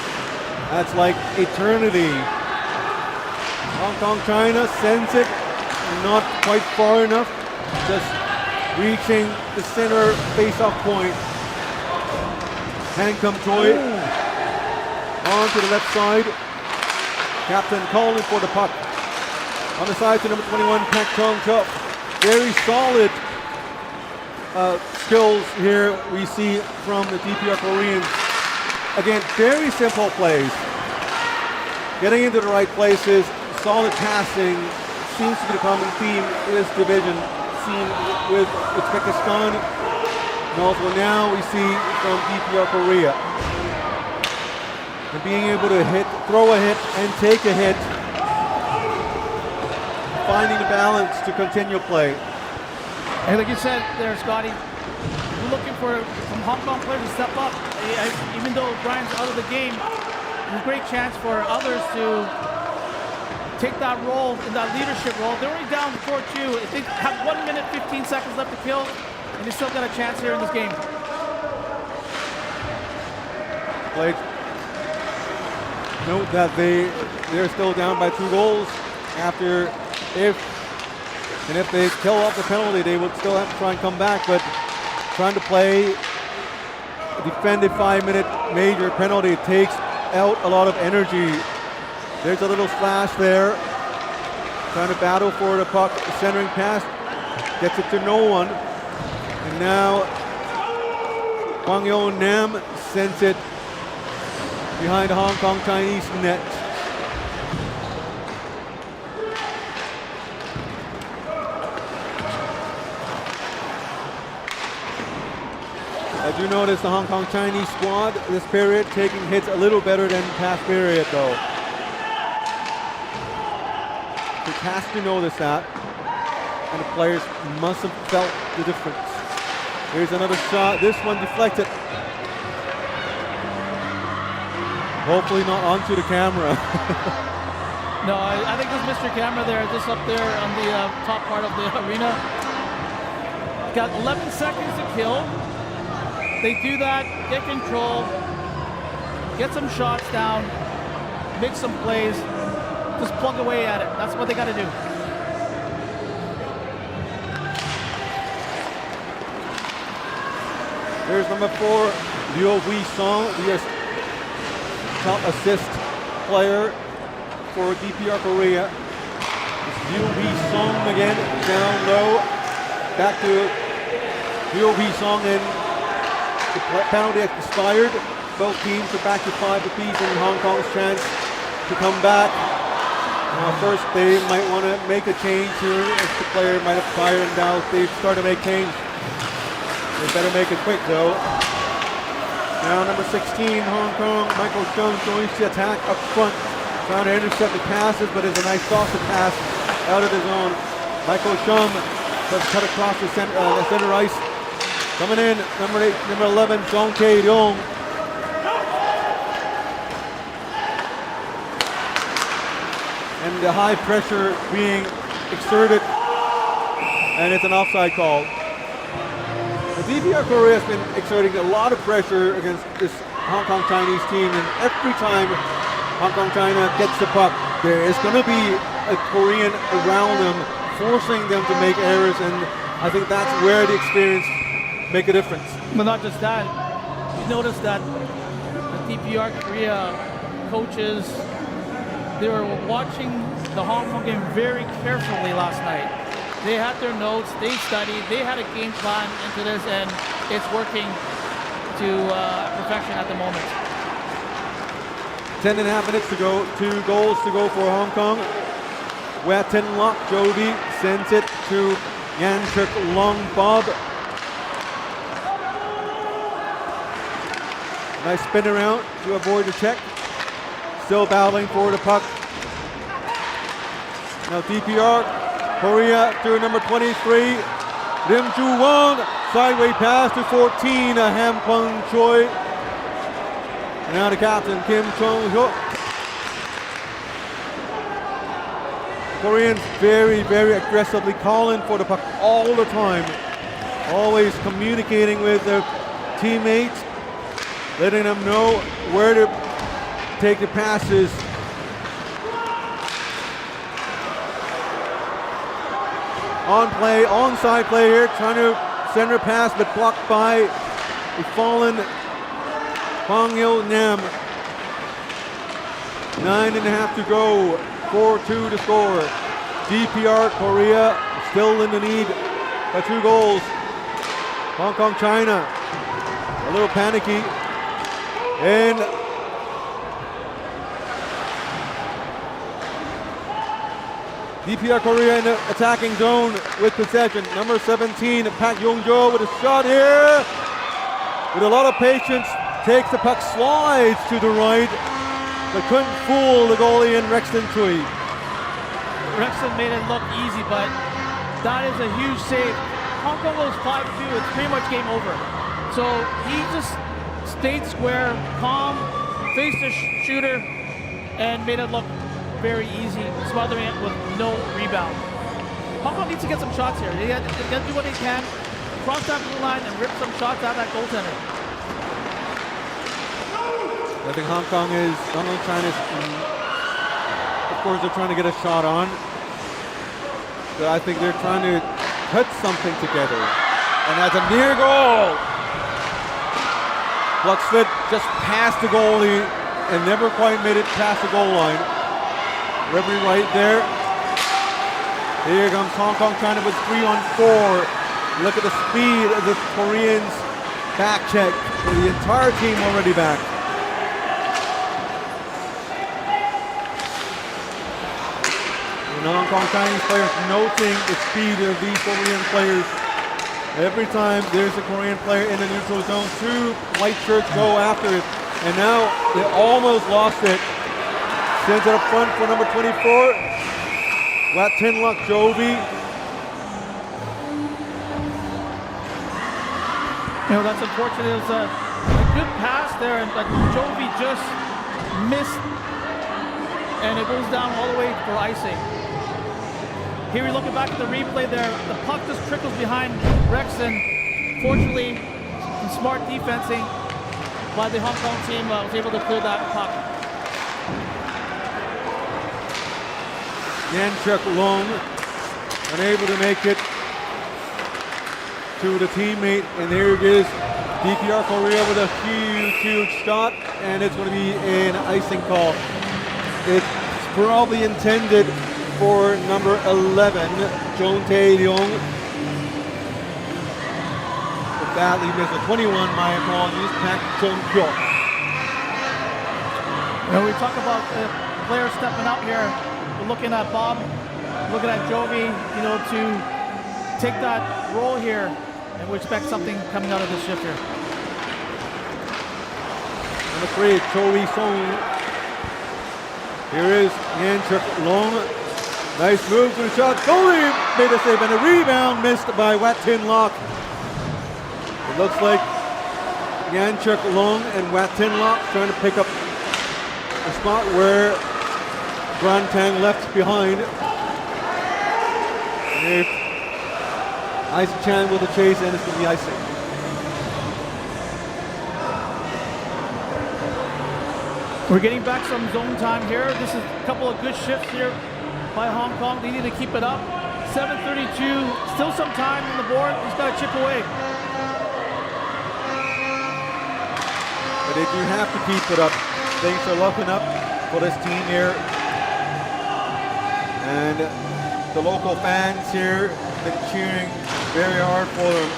That's like eternity. Hong Kong, China sends it, not quite far enough, just reaching the center face-off point. Hankum Choi on to the left side. Captain calling for the puck. On the side to number 21, Pak Chong Chuk. Very solid skills here we see from the DPR Koreans. Again, very simple plays. Getting into the right places, solid passing seems to be the common theme in this division, seen with Uzbekistan, and also now we see from DPR Korea. And being able to hit, throw a hit, and take a hit, finding the balance to continue play.
And like you said there, Scotty, we're looking for some Hong Kong players to step up. Even though Brian's out of the game, there's a great chance for others to take that role, in that leadership role. They're already down 4-2. If they have 1 minute, 15 seconds left to kill, and they still got a chance here in this game.
Played. Note that they're still down by 2 goals after if they kill off the penalty, they would still have to try and come back, but trying to play a defended 5-minute major penalty takes out a lot of energy. There's a little slash there, trying to battle for the puck, centering pass, gets it to no one, and now Hwang Yo Nam sends it behind the Hong Kong Chinese net. I do notice the Hong Kong Chinese squad this period taking hits a little better than past period though. It has to notice that, and the players must have felt the difference. Here's another shot, this one deflected. Hopefully not onto the camera.
No, I think this Mr. Camera there, just up there on the top part of the arena. Got 11 seconds to kill. They do that, get control, get some shots down, make some plays, just plug away at it. That's what they got to do.
Here's number 4, Liu Wei Song, the top assist player for DPR Korea. It's Liu Wei Song again, down low. Back to Liu Wei Song, and the penalty has expired. Both teams are back to 5 apiece, and Hong Kong's chance to come back. First, they might want to make a change here, as the player might have fired, and now they've started to make change. They better make it quick though. Now number 16, Hong Kong, Michael Chung joins the attack up front, trying to intercept the passes, but it's a nice soft pass out of his own. Michael Chung has cut across the center ice. Coming in, number 11, Jong Tae-ryong. And the high pressure being exerted, and it's an offside call. The DPR Korea has been exerting a lot of pressure against this Hong Kong Chinese team, and every time Hong Kong China gets the puck, there is going to be a Korean around them, forcing them to make errors, and I think that's where the experience make a difference.
But not just that, you notice that the DPR Korea coaches, they were watching the Hong Kong game very carefully last night. They had their notes, they studied, they had a game plan into this, and it's working to perfection at the moment.
10.5 minutes to go, 2 goals to go for Hong Kong. Wetten Lok Jody sends it to Yan Chuk Long Bob. Nice spin around to avoid the check. Still battling for the puck. Now DPR Korea to number 23, Lim Ju Won, sideway pass to 14, Ham Kwang Choi. And now the captain, Kim Chung Hyuk. Koreans very, very aggressively calling for the puck all the time. always communicating with their teammates, letting them know where to take the passes. Onside play here, trying to send a pass, but blocked by the fallen Hwang Il Nam. 9.5 to go, 4-2 to score. DPR Korea still in the lead by 2 goals. Hong Kong China a little panicky, and DPR Korea in the attacking zone with possession. Number 17, Pak Yong-jo with a shot here. With a lot of patience, takes the puck, slides to the right, but couldn't fool the goalie in Rexton Tui.
Rexton made it look easy, but that is a huge save. Hong Kong goes 5-2, it's pretty much game over. So he just stayed square, calm, faced the shooter, and made it look very easy, smothering it with no rebound. Hong Kong needs to get some shots here. They got to do what they can, cross that blue line and rip some shots out of that goaltender.
I think Hong Kong is, China's, of course they're trying to get a shot on, but I think they're trying to put something together. And that's a near goal. Luxford just past the goalie and never quite made it past the goal line. Referee right there. Here comes Hong Kong China with 3-on-4. Look at the speed of the Koreans. Back check. The entire team already back. And Hong Kong Chinese players noting the speed of these Korean players. Every time there's a Korean player in the neutral zone, 2 white shirts go after it. And now they almost lost it. Sends it up front for number 24, Wat Tin-Lok Jovi.
You know, that's unfortunate. It was a good pass there, but Jovi just missed, and it goes down all the way for icing. Here we're looking back at the replay there. The puck just trickles behind Rexton. Fortunately, some smart defensing by the Hong Kong team was able to clear that puck.
Yanchuk Long unable to make it to the teammate, and there it is. DPR Korea with a huge shot, and it's going to be an icing call. It's probably intended for number 11, Jong Tae-lyong. Badly missed a 21, my apologies, Pak Jong-hyuk.
When we talk about players stepping up here, we're looking at Bob, looking at Jovi, you know, to take that role here, and we expect something coming out of this shift here.
Number 3, Cho Lee-sung. Here is Yanchuk Long. Nice move for the shot. Goalie made a save, and a rebound missed by Wat Tin-Lok. It looks like Yanchuk Long and Wat Tin-Lok trying to pick up a spot where Gran Tang left behind. And Isaac Chan with the chase, and it's going to be icing.
We're getting back some zone time here. This is a couple of good shifts here by Hong Kong. They need to keep it up. 7:32, still some time on the board. He's got to chip away.
But they do have to keep it up. Things are looking up for this team here. And the local fans here have been cheering very hard for them.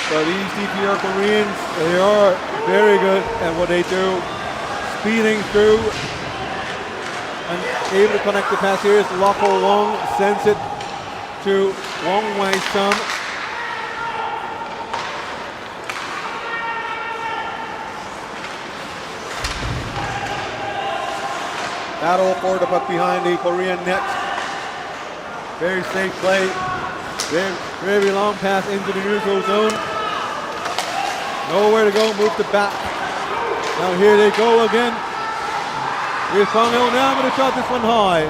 But these DPR Koreans, they are very good at what they do. Speeding through and able to connect the pass. Here is Loko Long, sends it to Wong Wai-sum. Battle for the puck behind the Korean net. Very safe play. Very long pass into the neutral zone. Nowhere to go, move the back. Now here they go again. Here's Hwang Il Nam with a shot, this one high.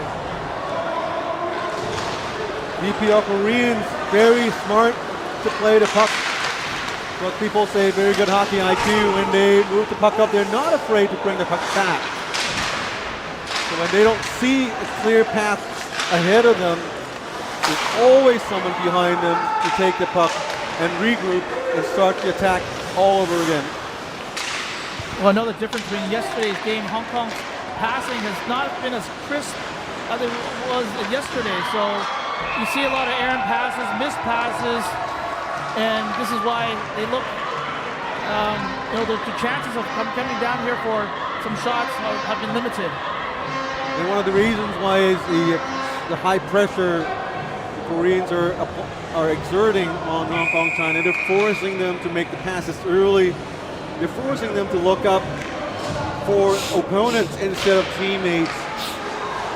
DPR Koreans very smart, to play the puck. What people say, very good hockey IQ. When they move the puck up, they're not afraid to bring the puck back. So when they don't see a clear path ahead of them, there's always someone behind them to take the puck and regroup and start the attack all over again.
Well, another difference between yesterday's game, Hong Kong's passing has not been as crisp as it was yesterday. So you see a lot of errant passes, missed passes, and this is why they look, the chances of coming down here for some shots have been limited.
And one of the reasons why is the high pressure the Koreans are exerting on Hong Kong China. They're forcing them to make the passes early. They're forcing them to look up for opponents instead of teammates.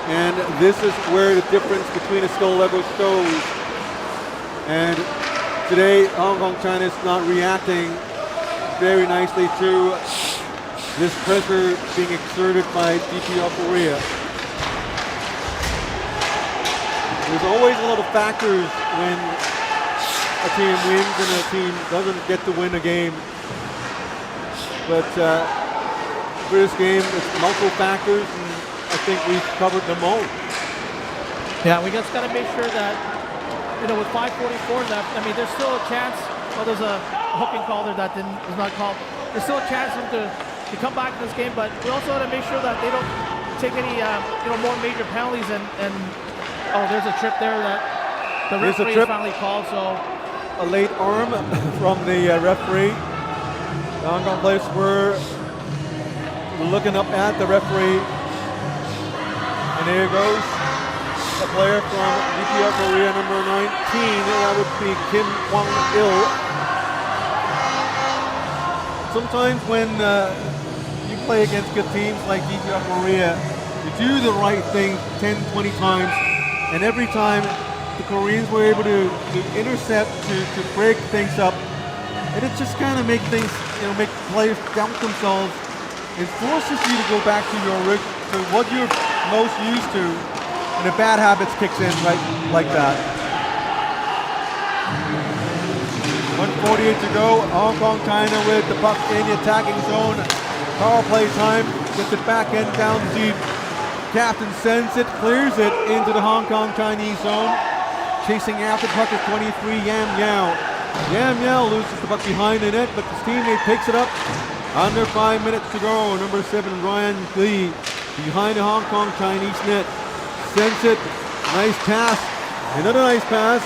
And this is where the difference between the skill level shows. And today, Hong Kong China is not reacting very nicely to this pressure being exerted by DPR Korea. There's always a lot of factors when a team wins and a team doesn't get to win a game. But for this game, it's multiple factors, and I think we've covered them all.
Yeah, we just got to make sure that, with 5:44 left, I mean, there's still a chance. Well, there's a hooking call there that was not called. There's still a chance for them to come back in this game, but we also got to make sure that they don't take any, more major penalties. And there's a trip there that the referee has finally called. So
a late arm from the referee. The Hong Kong players were looking up at the referee, and there goes a player from DPR Korea, number 19. That would be Kim Kwang-il. Sometimes when you play against good teams like DPR Korea, you do the right thing 10, 20 times, and every time the Koreans were able to intercept, to break things up, and it just kind of make things, make players doubt themselves and forces you to go back to what you're most used to, and the bad habits kicks in right like that. 1:48 to go. Hong Kong China with the puck in the attacking zone. Power play time. Gets it back end down deep. Captain sends it, clears it into the Hong Kong Chinese zone. Chasing after the puck is 23 Yam Yao. Yam Yao loses the puck behind the net, but his teammate picks it up. Under 5 minutes to go. Number 7 Ryan Lee behind the Hong Kong Chinese net. Sends it. Nice pass. Another nice pass.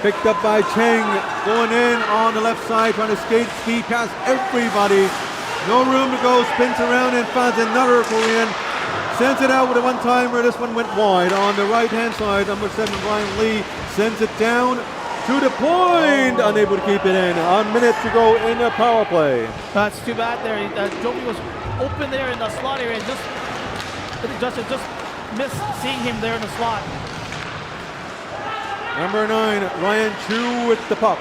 Picked up by Cheng. Going in on the left side, trying to skate speed past everybody. No room to go. Spins around and finds another Korean. Sends it out with a one-timer. This one went wide on the right-hand side. Number 7 Ryan Lee sends it down to the point. Unable to keep it in. A minute to go in the power play.
That's too bad there. Joby was open there in the slot area. Just missed seeing him there in the slot.
Number 9, Ryan Chu with the puck.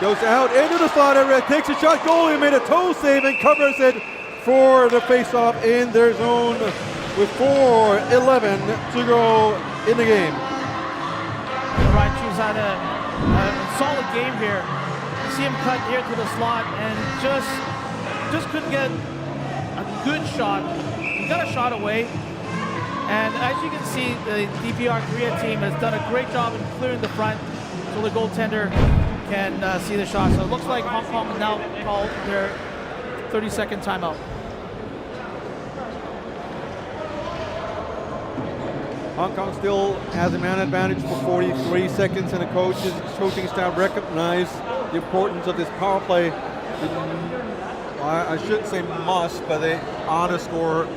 Goes out into the slot area, takes a shot. Goalie made a toe save and covers it for the face-off in their zone with 4:11 to go in the game.
Ryan Chu's had a solid game here. You see him cut here to the slot and just couldn't get a good shot. He got a shot away. And as you can see, the DPR Korea team has done a great job in clearing the front so the goaltender can see the shot. So it looks like Hong Kong now called their 30-second timeout.
Hong Kong still has a man advantage for 43 seconds, and the coaching staff recognize the importance of this power play. I shouldn't say must, but they ought to score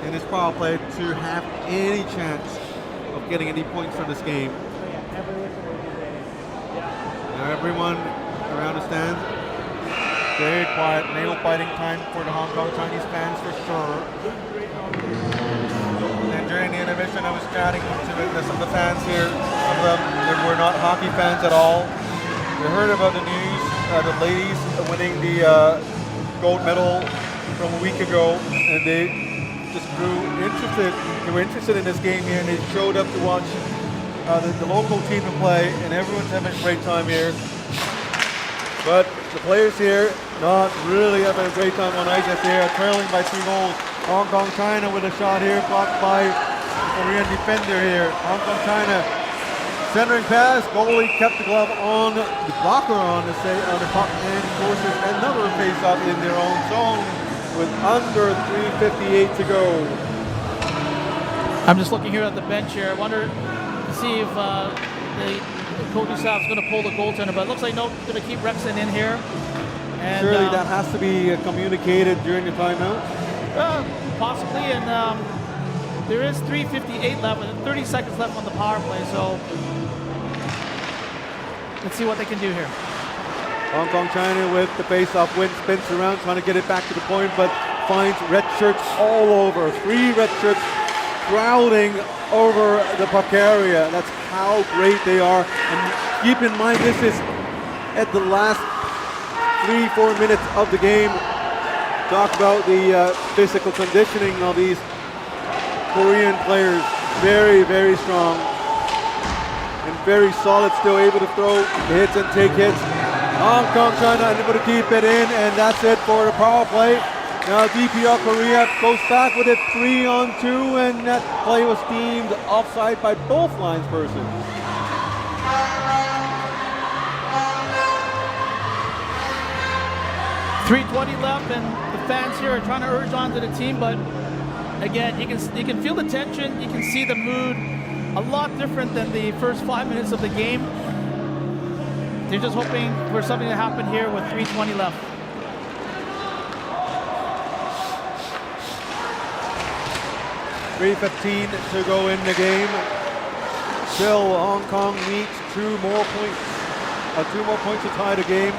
in this power play to have any chance of getting any points from this game. Now everyone around the stands, very quiet, nail-biting time for the Hong Kong Chinese fans for sure. And during the intermission, I was chatting to some of the fans here. Some of them were not hockey fans at all. They heard about the news, the ladies winning the gold medal from a week ago, and they just grew interested. They were interested in this game here, and they showed up to watch
the local team to play, and everyone's having a great time here. But the players here not really having a great time on ice as they are trailing by 3 goals. Hong Kong China with a shot here, blocked by the Korean defender here. Hong Kong China centering pass, goalie kept the glove on, the blocker on the puck, and forces another face-off in their own zone with under 3:58 to go.
I'm just looking here at the bench here. I wonder to see if the coaching staff is going to pull the goaltender, but it looks like no, going to keep Rexon in here. And,
surely that has to be communicated during the timeout.
Possibly, and there is 3:58 left, and 30 seconds left on the power play, so let's see what they can do here.
Hong Kong China with the face-off win, spins around, trying to get it back to the point, but finds red shirts all over. 3 red shirts crowding over the puck area. That's how great they are. And keep in mind, this is at the last 3-4 minutes of the game. Talk about the physical conditioning of these Korean players. Very, very strong and very solid, still able to throw hits and take hits. Hong Kong China unable to keep it in, and that's it for the power play. Now DPR Korea goes back with it 3-on-2, and that play was deemed offside by both linespersons.
.320 left, and the fans here are trying to urge on to the team, but again, you can feel the tension, you can see the mood, a lot different than the first 5 minutes of the game. They're just hoping for something to happen here with 3:20 left.
.315 to go in the game. Still, Hong Kong needs 2 more points. 2 more points to tie the game.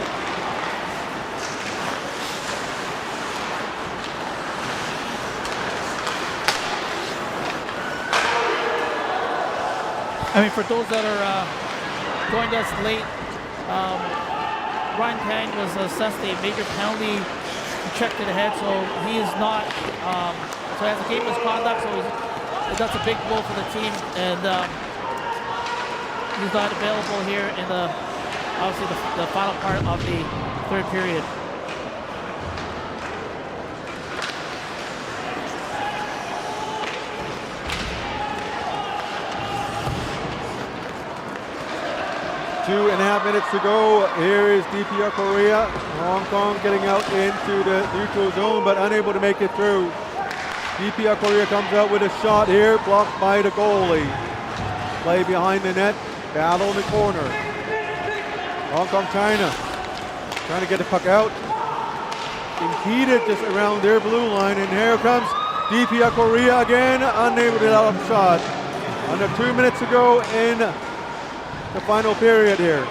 I mean, for those that are joined us late, Ryan Tang was assessed a major penalty check to the head, so he is not, so as a game misconduct, so that's a big blow for the team, and he's not available here in the, obviously the final part of the 3rd period.
Two and a half minutes to go. Here is DPR Korea. Hong Kong getting out into the neutral zone, but unable to make it through. DPR Korea comes out with a shot here, blocked by the goalie. Play behind the net, battle in the corner. Hong Kong China trying to get the puck out. Impeded just around their blue line, and here comes DPR Korea again, unable to get out of the shot. Under 2 minutes to go in the final period here.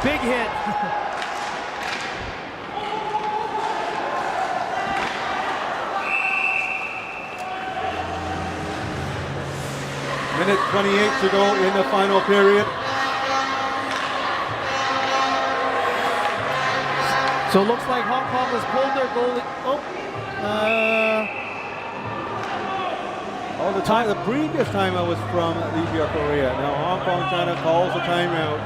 Big hit.
Minute 28 to go in the final period.
So it looks like Hong Kong has pulled their goalie.
The previous timeout was from DPR Korea. Now Hong Kong China calls a timeout.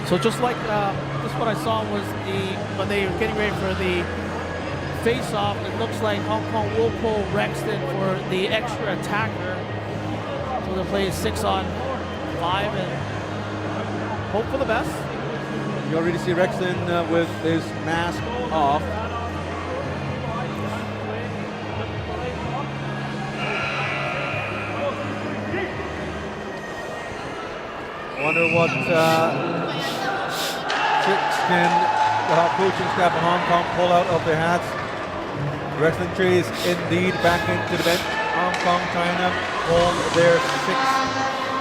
So just like just what I saw was when they were getting ready for the face-off, it looks like Hong Kong will pull Rexton for the extra attacker. So they'll play 6-on-5 and hope for the best.
You already see Rexton with his mask off. Wonder what tricks can the coaching staff in Hong Kong pull out of their hats. Rexton Trees indeed back into the bench. Hong Kong China pulled their 6th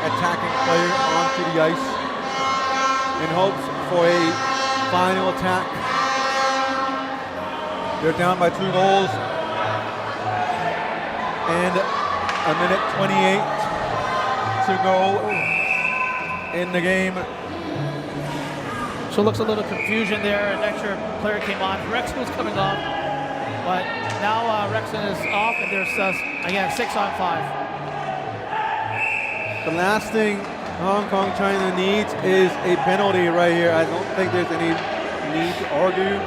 attacking player onto the ice in hopes for a final attack. They're down by 2 goals. And a minute 28 to go in the game.
So it looks a little confusion there. An extra player came on. Rexon was coming off. But now Rexon is off, and there's, again, 6-on-5.
The last thing Hong Kong China needs is a penalty right here. I don't think there's any need to argue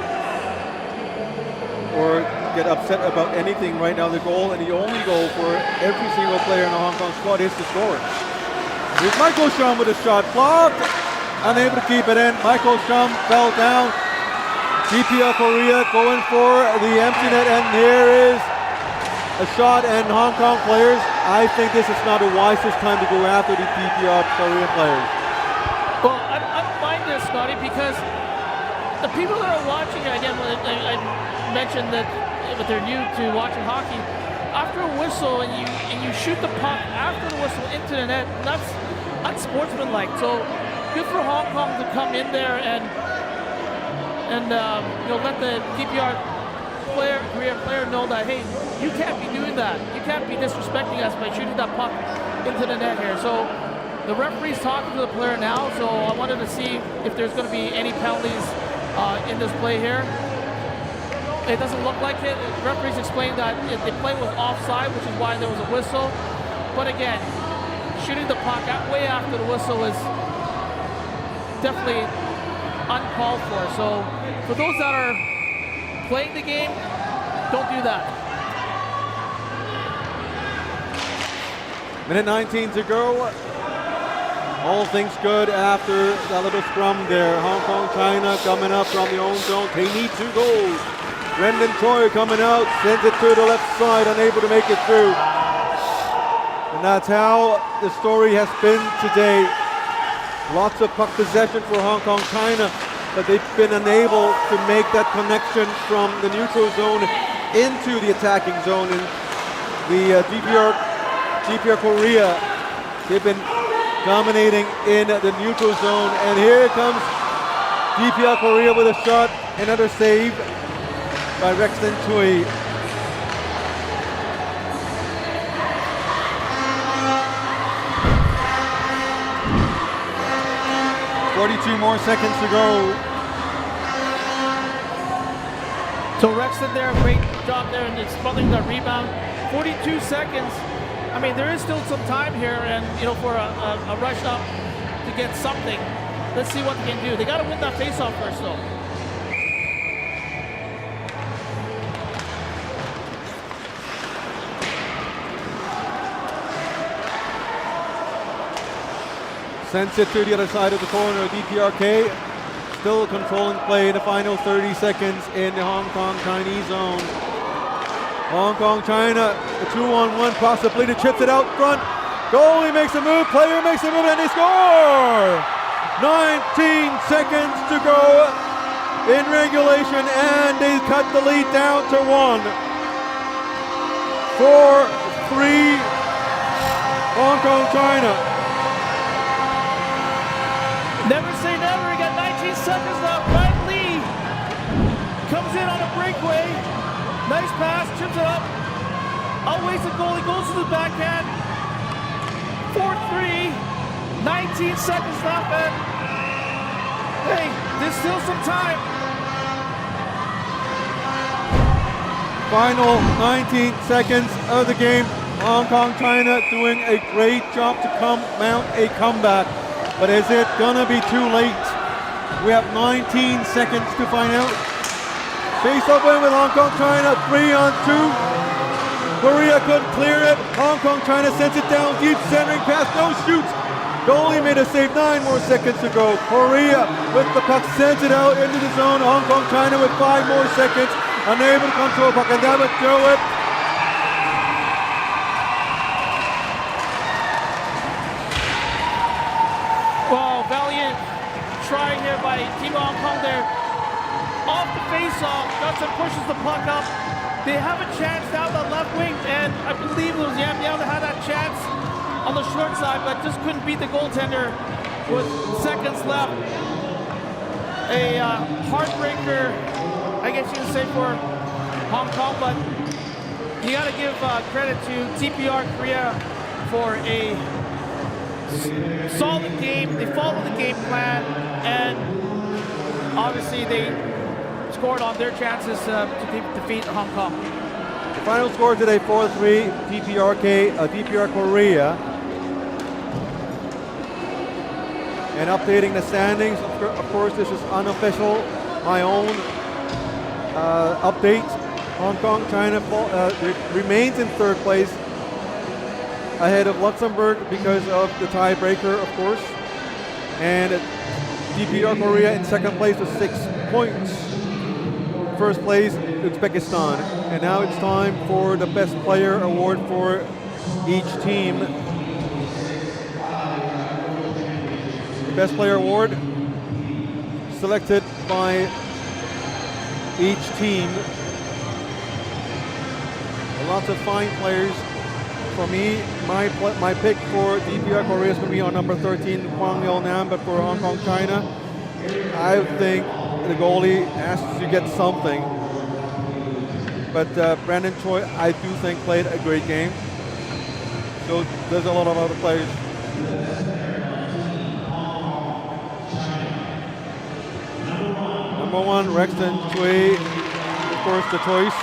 or get upset about anything right now. The goal, and the only goal for every single player in the Hong Kong squad, is to score. Here's Michael Shum with a shot blocked, unable to keep it in. Michael Shum fell down. DPR Korea going for the empty net, and here is a shot, and Hong Kong players, I think this is not the wisest time to go after the DPR Korean players.
Well, I don't mind this, Scotty, because the people that are watching, again, I mentioned that if they're new to watching hockey, after a whistle and you shoot the puck after the whistle into the net, that's unsportsmanlike. So good for Hong Kong to come in there and let the DPR Korean player know that, hey, you can't be doing that. You can't be disrespecting us by shooting that puck into the net here. So the referee's talking to the player now, so I wanted to see if there's going to be any penalties in this play here. It doesn't look like it. The referee's explained that the play was offside, which is why there was a whistle. But again, shooting the puck way after the whistle is definitely uncalled for. So for those that are playing the game, don't do that.
Minute 19 to go. All things good after that little scrum there. Hong Kong China coming up from the own zone. They need 2 goals. Brendan Choi coming out, sends it to the left side, unable to make it through. And that's how the story has been today. Lots of puck possession for Hong Kong China, but they've been unable to make that connection from the neutral zone into the attacking zone. And the DPR Korea, they've been dominating in the neutral zone. And here comes DPR Korea with a shot, another save by Rexon Chui. "42 more seconds to go."
So Rexon there, great job there in smothering the rebound. 42 seconds. I mean, there is still some time here, and for a rush up to get something. Let's see what they can do. They got to win that faceoff first, though.
Sends it to the other side of the corner. DPRK still controlling play in the final 30 seconds in the Hong Kong Chinese zone. Hong Kong China, a 2-on-1 possibility, chips it out front. Goalie makes a move, player makes a move, and they score! 19 seconds to go in regulation, and they cut the lead down to 1. 4-3 Hong Kong China.
Never say never. We got 19 seconds left. Ryan Lee comes in on a breakaway. Nice pass, chips it up. Outweighs the goal. He goes to the backhand. 4-3. 19 seconds left. And hey, there's still some time.
Final 19 seconds of the game. Hong Kong China doing a great job to mount a comeback. But is it gonna be too late? We have 19 seconds to find out. Face-off win with Hong Kong China, 3-on-2. Korea couldn't clear it. Hong Kong China sends it down deep, centering pass, no shoots. Goalie made a save, 9 more seconds to go. Korea with the puck sends it out into the zone. Hong Kong China with 5 more seconds, unable to control puck, and that would throw it.
Valiant try here by Team Hong Kong there. Off the face-off, Johnson pushes the puck up. They have a chance down the left wing, and I believe it was Yam Yam that had that chance on the short side, but just couldn't beat the goaltender with seconds left. A heartbreaker, I guess you can say, for Hong Kong, but you got to give credit to DPR Korea for a solid game. They followed the game plan, and obviously they scored on their chances to defeat Hong Kong.
The final score today, 4-3, DPR Korea. And updating the standings, of course, this is unofficial. My own update. Hong Kong, China remains in third place, ahead of Luxembourg because of the tiebreaker, of course. And DPR Korea in second place with 6 points. First place, Uzbekistan. And now it's time for the best player award for each team. The best player award selected by each team. Lots of fine players. For me, my pick for DPR Korea is going to be on number 13, Hwang Yeo-nam, but for Hong Kong, China, I think the goalie has to get something. But Brandon Choi, I do think, played a great game. So there's a lot of other players. Number 1, Rexton Choi, of course, the choice.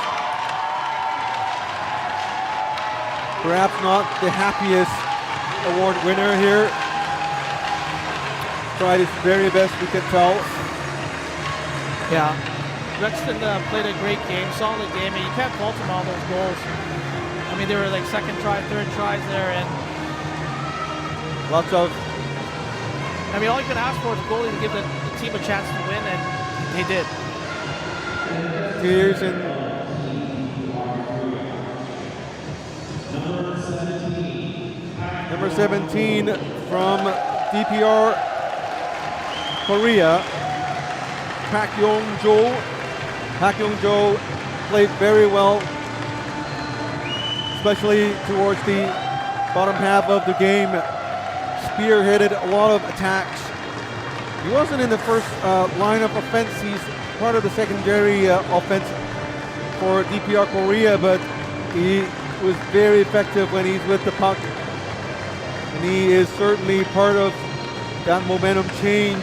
Perhaps not the happiest award winner here. Tried his very best, we can tell.
Yeah, Rexton played a great game, solid game, and you can't fault him on those goals. I mean, they were like second try, third tries there, and
lots of.
I mean, all you can ask for is a goalie to give the team a chance to win, and they did.
2 years in. Number 17 from DPR Korea, Park Yong-jo. Park Yong-jo played very well, especially towards the bottom half of the game. Spearheaded a lot of attacks. He wasn't in the first lineup offense. He's part of the secondary offense for DPR Korea, but he was very effective when he's with the puck. And he is certainly part of that momentum change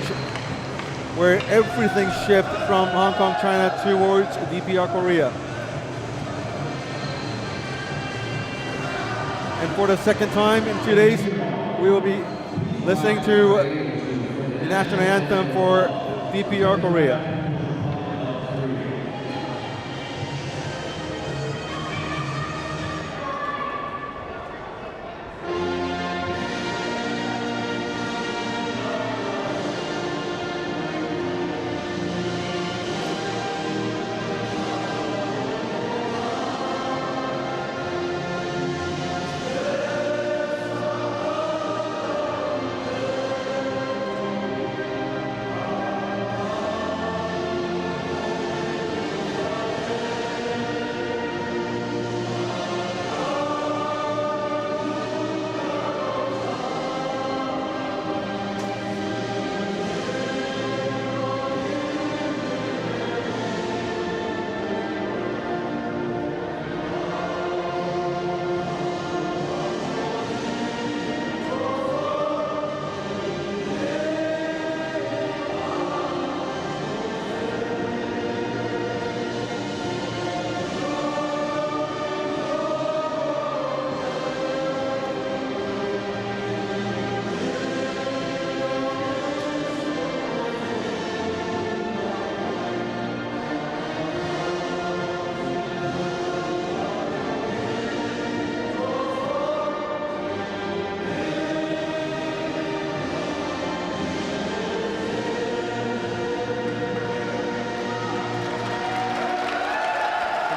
where everything shifted from Hong Kong, China towards DPR Korea. And for the second time in 2 days, we will be listening to the national anthem for DPR Korea.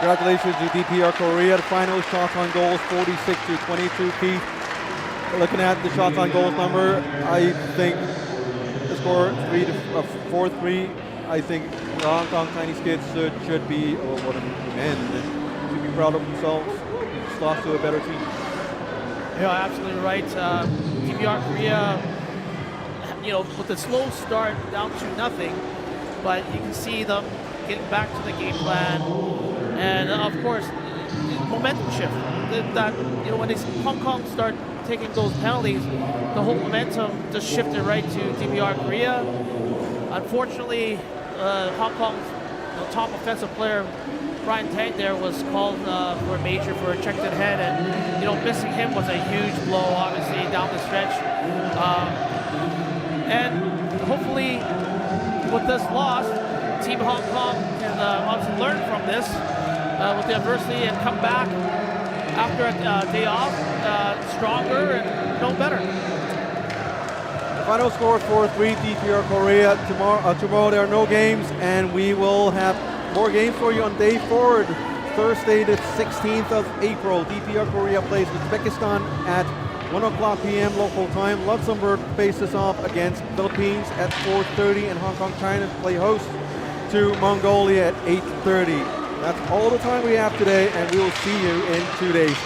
Congratulations to DPR Korea. The final shots on goals, 46-22. Keith, looking at the shots on goals number, I think the score 4-3. I think the Hong Kong Chinese kids should be, or what men, should be proud of themselves. Just lost to a better team.
Yeah, absolutely right. DPR Korea, you know, with a slow start down to nothing, but you can see them getting back to the game plan And of course, momentum shift. That when Hong Kong start taking those penalties, the whole momentum just shifted right to DPR Korea. Unfortunately, Hong Kong's top offensive player, Brian Tang, there was called for a major for a checked in head, and missing him was a huge blow, obviously down the stretch. And hopefully, with this loss, Team Hong Kong can obviously learn from this with the adversity and come back after a day off stronger and better.
Final score 4-3 DPR Korea. Tomorrow there are no games, and we will have more games for you on day 4. Thursday the 16th of April. DPR Korea plays Uzbekistan at 1 o'clock p.m. local time. Luxembourg faces off against Philippines at 4:30, and Hong Kong China play host to Mongolia at 8:30. That's all the time we have today, and we will see you in 2 days.